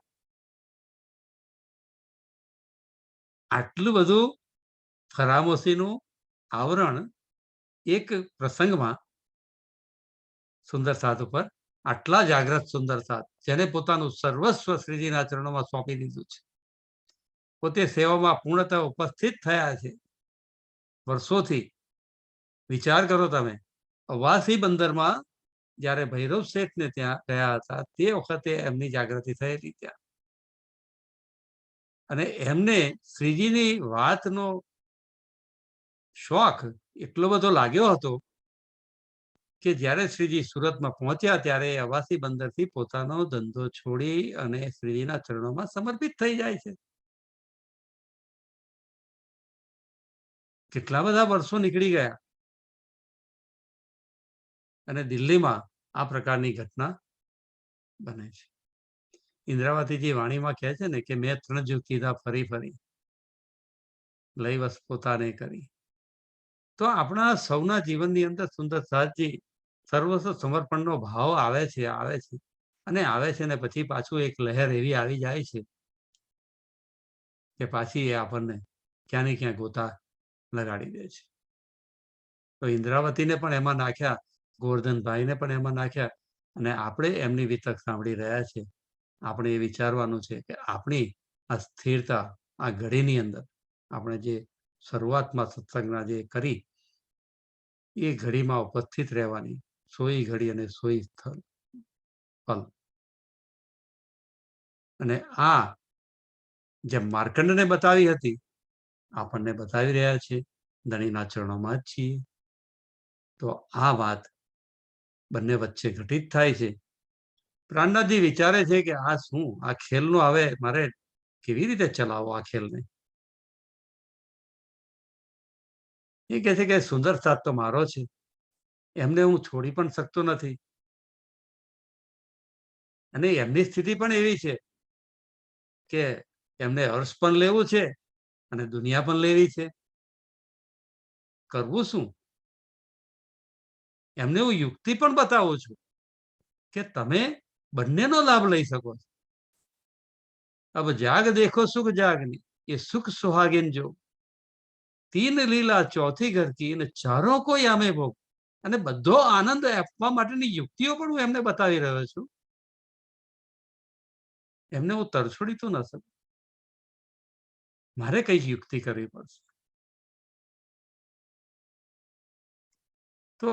આટલું બધું ફરામોશીનું આવરણ એક પ્રસંગમાં સુંદર સાથ ઉપર, આટલા જાગ્રત સુંદર સાથ જેને પોતાનું સર્વસ્વ શ્રીજીના ચરણોમાં સોંપી દીધું છે, પોતે સેવામાં પૂર્ણતઃ ઉપસ્થિત થયા છે વર્ષોથી. વિચાર કરો તમે, અવાસી બંદરમાં જ્યારે ભૈરવ શેઠને ત્યાં ગયા હતા તે વખતે એમની જાગૃતિ થયેલી ત્યાં, અને એમને શ્રીજીની વાતનો શોખ એટલો બધો લાગ્યો હતો કે જ્યારે શ્રીજી સુરતમાં પહોંચ્યા ત્યારે અવાસી બંદરથી પોતાનો ધંધો છોડી અને શ્રીજીના ચરણોમાં સમર્પિત થઈ જાય છે. કેટલા બધા વર્ષો નીકળી ગયા અને દિલ્હીમાં આ પ્રકારની ઘટના બને છે. ઇન્દ્રાવતીજી વાણીમાં કહે છે ને કે મેં 3 જુગ કીધા ફરી ફરી, લઈ વસ પોતાને કરી. તો આપણા સૌના જીવનની અંદર સુંદર સાથજી સર્વસ્વ સમર્પણનો ભાવ આવે છે અને આવે છે, ને પછી પાછું એક લહેર એવી આવી જાય છે કે પાછી એ આપણને ક્યાં ને ક્યાં ગોતા લગાડી દે છે. તો ઇન્દ્રાવતીને પણ એમાં નાખ્યા, ગોવર્ધનભાઈને પણ એમાં નાખ્યા, અને આપણે એમની વિતક સાંભળી રહ્યા છે. આપણે એ વિચારવાનું છે કે આપણી આ સ્થિરતા આ ઘડીની અંદર આપણે જે શરૂઆતમાં સત્સંગના જે કરી એ ઘડીમાં ઉપસ્થિત રહેવાની, સોઈ ઘડી અને સોઈ સ્થળ પલ. અને આ જેમ માર્કંડને બતાવી હતી આપણને બતાવી રહ્યા છે, ધણીના ચરણોમાં જ છીએ. તો આ વાત બંને વચ્ચે ઘટિત થાય છે. પ્રાણનાથજી વિચારે છે કે આ શું, આ ખેલનો હવે મારે કેવી રીતે ચલાવવો આ ખેલને. એ કહે છે કે સુંદર સાથ તો મારો છે, એમને હું છોડી પણ શકતો નથી. અને એમની સ્થિતિ પણ એવી છે કે એમને હર્ષ પણ લેવું છે અને દુનિયા પણ લેવી છે. કરવું શું? એમને હું યુક્તિ પણ બતાવું છું કે તમે બંનેનો લાભ લઈ શકો છો. अब जाग देखो सुख जागनी, ये सुख सुहागिन जो, 3 લીલા ચોથી ઘર કી અને ચારો કોઈ આમે ભોગ. અને બધો આનંદ આપવા માટેની યુક્તિઓ પણ હું એમને બતાવી રહ્યો છું. એમને હું તરછોડી તો ન શકું, મારે કઈ યુક્તિ કરવી પડશે. તો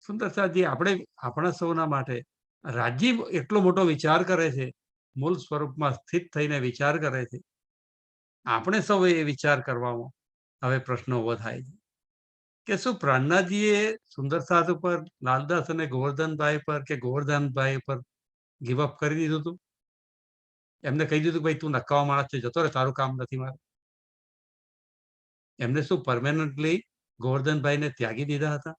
સુંદર સાથજી આપણે આપણા સૌના માટે રાજીવ એટલો મોટો વિચાર કરે છે, મૂળ સ્વરૂપમાં સ્થિત થઈને વિચાર કરે છે. આપણે સૌ એ વિચાર કરવામાં હવે પ્રશ્ન ઉભો થાય છે કે શું પ્રાણનાથજીએ સુંદર સાથ ઉપર, લાલદાસ અને ગોવર્ધનભાઈ પર કે ગોવર્ધનભાઈ પર ગીવ અપ કરી દીધું હતું? એમને કહી દીધું ભાઈ તું નકામો માણસ છે, જતો રે, તારું કામ નથી મારે? એમને શું પરમેનન્ટલી ગોવર્ધનભાઈને ત્યાગી દીધા હતા?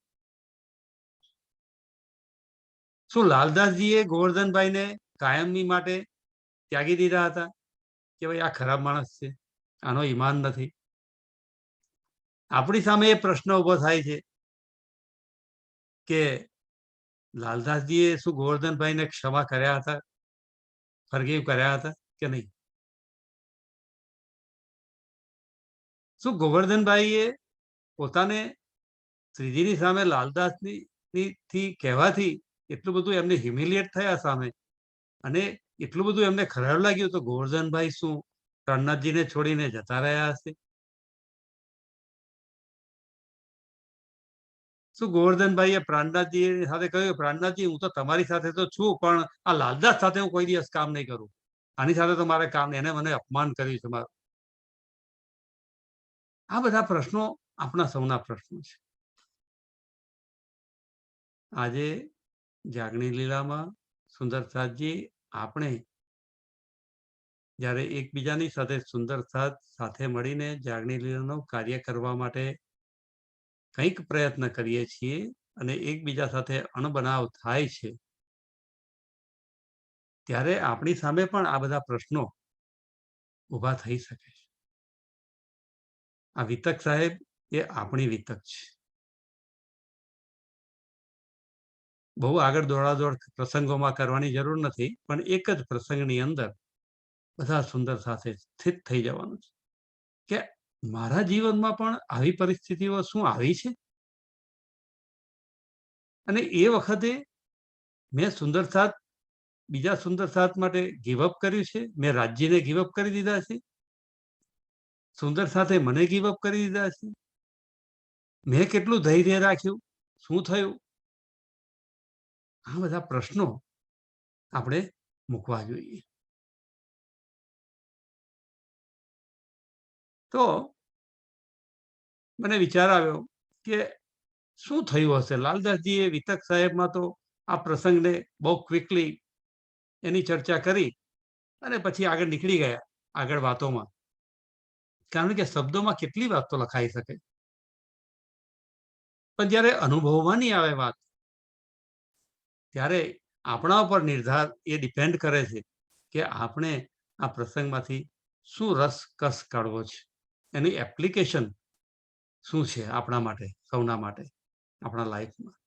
શું લાલદાસજીએ ગોવર્ધનભાઈને કાયમી માટે ત્યાગી દીધા હતા કે ભાઈ આ ખરાબ માણસ છે, આનો ઈમાન નથી? આપણી સામે એ પ્રશ્ન ઉભો થાય છે કે લાલદાસજીએ શું ગોવર્ધનભાઈને ક્ષમા કર્યા હતા, ફરગીવ કર્યા હતા કે નહીં? શું ગોવર્ધનભાઈએ પોતાને શ્રીજીની સામે લાલદાસની કહેવાથી એટલું બધું એમને હ્યુમિલિએટ થયા સામે, અને એટલું બધું એમને ખરાબ લાગ્યું તો ગોવર્ધનભાઈ શું પ્રાણનાથજીને છોડીને જતા રહ્યા હશે? શું ગોવર્ધનભાઈએ પ્રાણનાથજી સાથે કહ્યું, પ્રાણનાથજી હું તો તમારી સાથે તો છું, પણ આ લાલદાસ સાથે હું કોઈ દિવસ કામ નહીં કરું, આની સાથે તો મારે કામ નહીં, એને મને અપમાન કર્યું છે મારું? આ બધા પ્રશ્નો આપણા સૌના પ્રશ્નો છે. આજે જાગણી લીલામાં સુંદરસાદજી આપણે જ્યારે એકબીજાની સાથે સુંદરસાદ સાથે મળીને જાગણી લીલાનું કાર્ય કરવા માટે કંઈક પ્રયત્ન કરીએ છીએ અને એકબીજા સાથે અણબનાવ થાય છે, ત્યારે આપણી સામે પણ આ બધા પ્રશ્નો ઊભા થઈ શકે છે. આ વિતક સાહેબ એ આપણી વિતક છે. બહુ આગળ દોડાદોડ પ્રસંગોમાં કરવાની જરૂર નથી, પણ એક જ પ્રસંગની અંદર બધા સુંદર સાથે સ્થિત થઈ જવાનું છે કે મારા જીવનમાં પણ આવી પરિસ્થિતિઓ શું આવી છે, અને એ વખતે મેં સુંદરસાદ બીજા સુંદરસાદ માટે ગીવઅપ કર્યું છે, મેં રાજ્યને ગીવઅપ કરી દીધા છે, સુંદર સાથે મને ગીવઅપ કરી દીધા છે, મેં કેટલું ધૈર્ય રાખ્યું, શું થયું? આ બધા પ્રશ્નો આપણે મૂકવા જોઈએ. તો મને વિચાર આવ્યો કે શું થયું હશે? લાલદાસજીએ વિતક સાહેબમાં તો આ પ્રસંગને બહુ ક્વિકલી એની ચર્ચા કરી અને પછી આગળ નીકળી ગયા આગળ વાતોમાં, કારણ કે શબ્દોમાં કેટલી વાતો લખાઈ શકે, પણ જ્યારે અનુભવમાં નહીં આવે વાત, ત્યારે આપણા ઉપર નિર્ધાર એ ડિપેન્ડ કરે છે કે આપણે આ પ્રસંગમાંથી શું રસ કસ કાઢવો છે, એની એપ્લિકેશન શું છે આપણા માટે, સૌના માટે, આપણા લાઈફમાં.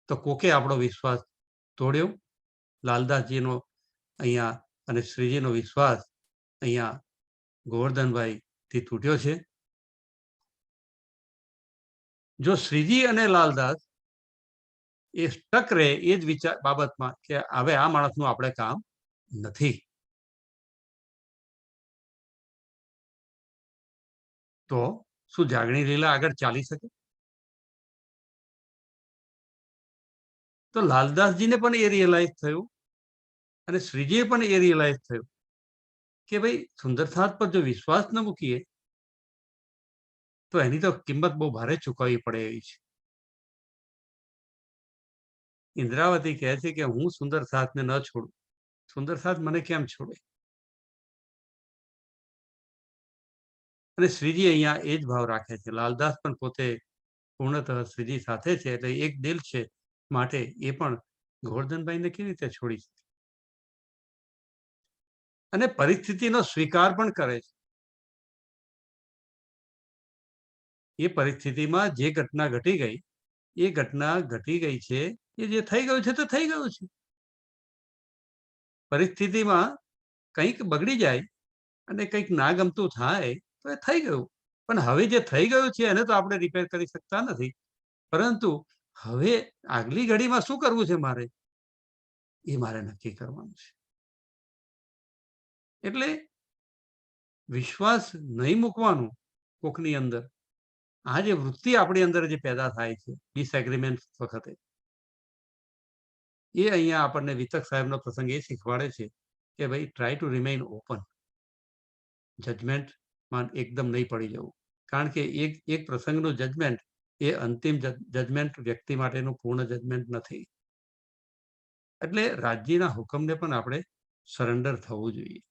તો કોકે આપણો વિશ્વાસ તોડ્યો, લાલદાસજીનો અહીંયા અને શ્રીજીનો વિશ્વાસ અહીંયા ગોવર્ધનભાઈથી તૂટ્યો છે. જો શ્રીજી અને લાલદાસ એ સ્ટક રહે એ જ વિચાર બાબતમાં કે હવે આ માણસનું આપણે કામ નથી, તો શું જાગણી લીલા આગળ ચાલી શકે? તો લાલદાસજીને પણ એ રિયલાઇઝ થયું અને શ્રીજીએ પણ એ રિયલાઇઝ થયું કે ભાઈ સુંદરસાદ પર જો વિશ્વાસ ન મૂકીએ તો એની તો કિંમત બહુ ભારે ચૂકવવી પડે એવી છે. ઇન્દ્રાવતી કહે છે કે હું સુંદરસાદને ન છોડું, સુંદરસાદ મને કેમ છોડે? અને શ્રીજી અહીંયા એ જ ભાવ રાખે છે. લાલદાસ પણ પોતે પૂર્ણતઃ શ્રીજી સાથે છે, એટલે એક દિલ છે, માટે એ પણ ગોવર્ધનભાઈને કેવી રીતે છોડી શકે? અને પરિસ્થિતિનો સ્વીકાર પણ કરે છે. એ પરિસ્થિતિમાં જે ઘટના ઘટી ગઈ, એ ઘટના ઘટી ગઈ છે, એ જે થઈ ગયું છે તો થઈ ગયું છે. પરિસ્થિતિમાં કંઈક બગડી જાય અને કંઈક ના ગમતું થાય તો એ થઈ ગયું, પણ હવે જે થઈ ગયું છે એને તો આપણે રિપેર કરી શકતા નથી, પરંતુ હવે આગલી ઘડીમાં શું કરવું છે મારે, એ મારે નક્કી કરવાનું છે. એટલે વિશ્વાસ નહીં મૂકવાનું કોકની અંદર, આ જે વૃત્તિ આપણી અંદર જે પેદા થાય છે ડિસએગ્રીમેન્ટ વખતે, એ અહીંયા આપણને વિતક સાહેબનો પ્રસંગ એ શીખવાડે છે કે ભાઈ ટ્રાય ટુ રિમેઇન ઓપન, જજમેન્ટમાં એકદમ નહીં પડી જવું, કારણ કે એક પ્રસંગનું જજમેન્ટ એ અંતિમ જજમેન્ટ વ્યક્તિ માટેનું પૂર્ણ જજમેન્ટ નથી. એટલે રાજ્યના હુકમને પણ આપણે સરેન્ડર થવું જોઈએ.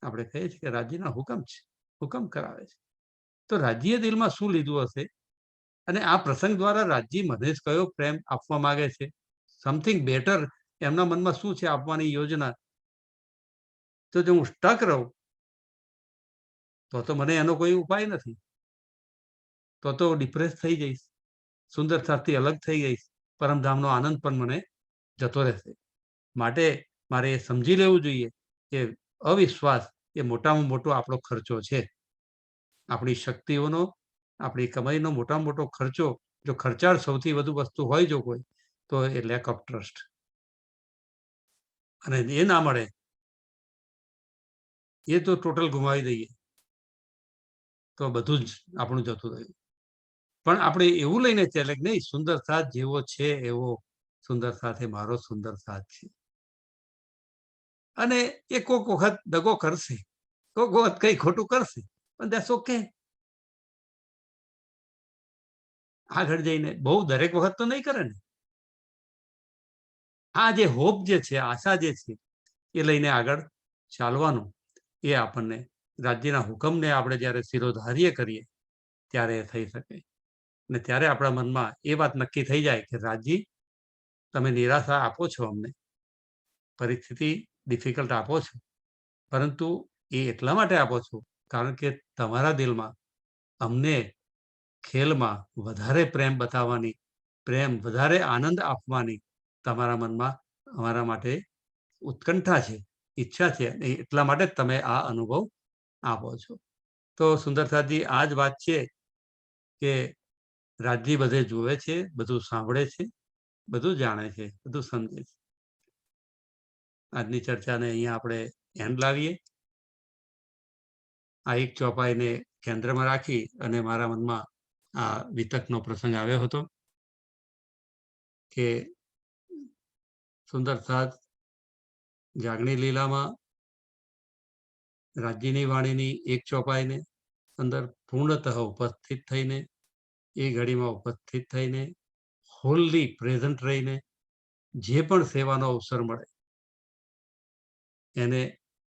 આપણે કહીએ છીએ કે રાજ્યના હુકમ છે, હુકમ કરાવે છે, તો રાજ્યએ દિલમાં શું લીધું હશે અને આ પ્રસંગ દ્વારા રાજ્ય મને જ કયો પ્રેમ આપવા માંગે છે, સમથિંગ બેટર એમના મનમાં શું છે આપવાની યોજના. તો જો હું સ્ટક રહું તો મને એનો કોઈ ઉપાય નથી. તો ડિપ્રેસ થઈ જઈશ, સુંદરતાથી અલગ થઈ જઈશ, પરમધામનો આનંદ પણ મને જતો રહેશે. માટે મારે એ સમજી લેવું જોઈએ કે અવિશ્વાસ એ મોટામાં મોટો આપણો ખર્ચો છે. આપણી શક્તિઓનો, આપણી કમાઈનો મોટામાં મોટો ખર્ચો, જો ખર્ચાળ સૌથી વધુ વસ્તુ હોય જો કોઈ, તો એ લેક ઓફ ટ્રસ્ટ. અને એ ના મળે એ તો ટોટલ ગુમાવી દઈએ તો બધું જ આપણું જતું રહ્યું. પણ આપણે એવું લઈને ચાલે કે નહીં, સુંદર સાથ જેવો છે એવો સુંદર સાથે મારો સુંદર સાથ છે. અને એ કોક વખત દગો કરશે, કોક વખત કઈ ખોટું કરશે, પણ દેટ્સ ઓકે. આગળ જઈને બહુ દરેક વખત તો નહીં કરે ને. આ જે હોપ જે છે, આશા જે છે, એ લઈને આગળ ચાલવાનું, એ આપણને રાજ્યના હુકમને આપણે જ્યારે શિરોધાર્ય કરીએ ત્યારે એ થઈ શકે. અને ત્યારે આપણા મનમાં એ વાત નક્કી થઈ જાય કે રાજી, તમે નિરાશા આપો છો અમને, પરિસ્થિતિ ડિફિકલ્ટ આપો છો, પરંતુ એ એટલા માટે આપો છો કારણ કે તમારા દિલમાં અમને ખેલમાં વધારે પ્રેમ બતાવવાની, પ્રેમ વધારે આનંદ આપવાની તમારા મનમાં અમારા માટે ઉત્કંઠા છે, ઈચ્છા છે. એટલા માટે જ તમે આ અનુભવ આપો છો. તો સુંદરસાજી, આ જ વાત છે કે રાજજી બધે જુએ છે, બધું સાંભળે છે, બધું જાણે છે, બધું સમજે છે. આજની ચર્ચાને અહીંયા આપણે એન્ડ લાવીએ. આ એક ચોપાઈને કેન્દ્રમાં રાખી અને મારા મનમાં આ વિતકનો પ્રસંગ આવ્યો હતો કે સુંદર સાથ જાગણી લીલામાં રાજ્યની વાણીની એક ચોપાઈને અંદર પૂર્ણતઃ ઉપસ્થિત થઈને, એ ઘડીમાં ઉપસ્થિત થઈને, હોલ્લી પ્રેઝન્ટ રહીને જે પણ સેવાનો અવસર મળે એને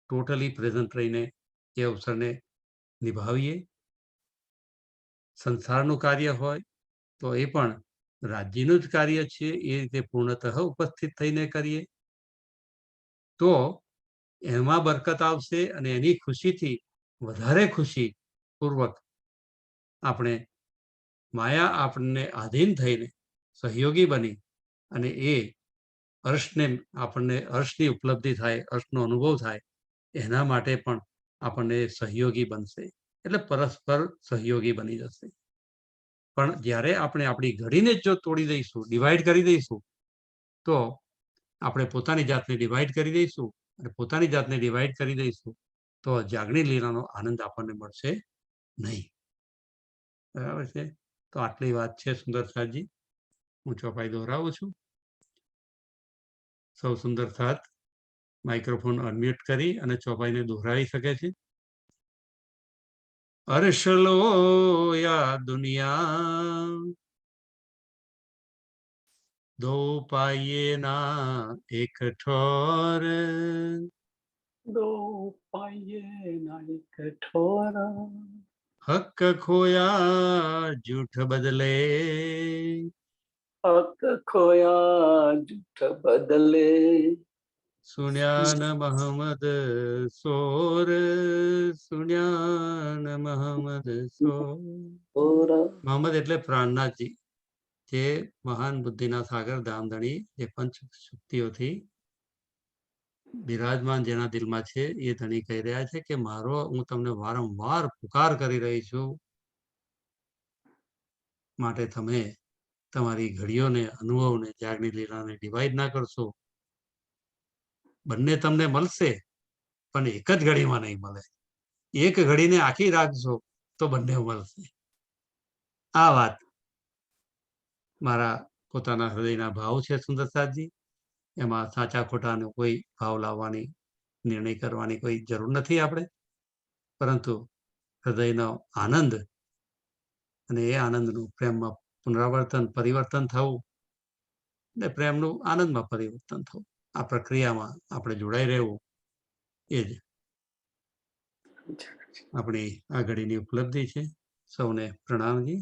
ટોટલી પ્રેઝન્ટ રહીને એ અવસરને નિભાવીએ. સંસારનું કાર્ય હોય તો એ પણ રાજ્યનું જ કાર્ય છે એ રીતે પૂર્ણતઃ ઉપસ્થિત થઈને કરીએ તો એમાં બરકત આવશે અને એની ખુશીથી વધારે ખુશી પૂર્વક આપણે માયા આપણને આધીન થઈને સહયોગી બની અને એ અર્શને આપણને અર્શની ઉપલબ્ધિ થાય, અર્શનો અનુભવ થાય, એના માટે પણ આપણને સહયોગી બનશે. એટલે પરસ્પર સહયોગી બની જશે. પણ જ્યારે આપણે આપણી ઘડીને જ જો તોડી દઈશું, ડિવાઈડ કરી દઈશું, તો આપણે પોતાની જાતને ડિવાઈડ કરી દઈશું અને પોતાની જાતને ડિવાઈડ કરી દઈશું તો જાગણી લીલાનો આનંદ આપણને મળશે નહીં. બરાબર છે? તો આટલી વાત છે સુંદર સાથજી. હું ચોપાઈ દોહરાવું છું. સૌ સુંદર સાથ માઇક્રોફોન અનમ્યુટ કરી અને ચોપાઈને દોહરાવી શકે છે. अर्श लो या दुनिया, दो पाइये ना एक ठोर, दो पाइये ना एक ठोरा, हक खोया झूठ बदले, हक खोया झूठ बदले, सुन्यान मोहम्मद सोर, सुन्यान मोहम्मद सोर. थोरा મોહમ્મદ એટલે પ્રાણનાથજી, જે મહાન બુદ્ધિના સાગર ધામધણી, જે પંચ શક્તિઓથી બિરાજમાન જેના દિલમાં છે, એ ધણી કહી રહ્યા છે કે મારો હું તમને વારંવાર પુકાર કરી રહી છું, માટે તમે તમારી ઘડીઓને, અનુભવને, જાગની લીલાને ડિવાઈડ ના કરશો. બંને તમને મળશે પણ એક જ ઘડીમાં નહીં મળે. એક ઘડીને આખી રાખજો તો બંને મળશે. આ વાત મારા પોતાના હૃદયના ભાવ છે સુંદરસાથજી. એમાં સાચા ખોટાનો કોઈ ભાવ લાવવાની, નિર્ણય કરવાની કોઈ જરૂર નથી આપણે, પરંતુ હૃદયનો આનંદ અને એ આનંદનું પ્રેમમાં પુનરાવર્તન, પરિવર્તન થવું અને પ્રેમનું આનંદમાં પરિવર્તન થવું, આ પ્રક્રિયામાં આપણે જોડાઈ રહેવું, એ જ આપણી આ ઘડીની ઉપલબ્ધિ છે. સૌને પ્રણામજી.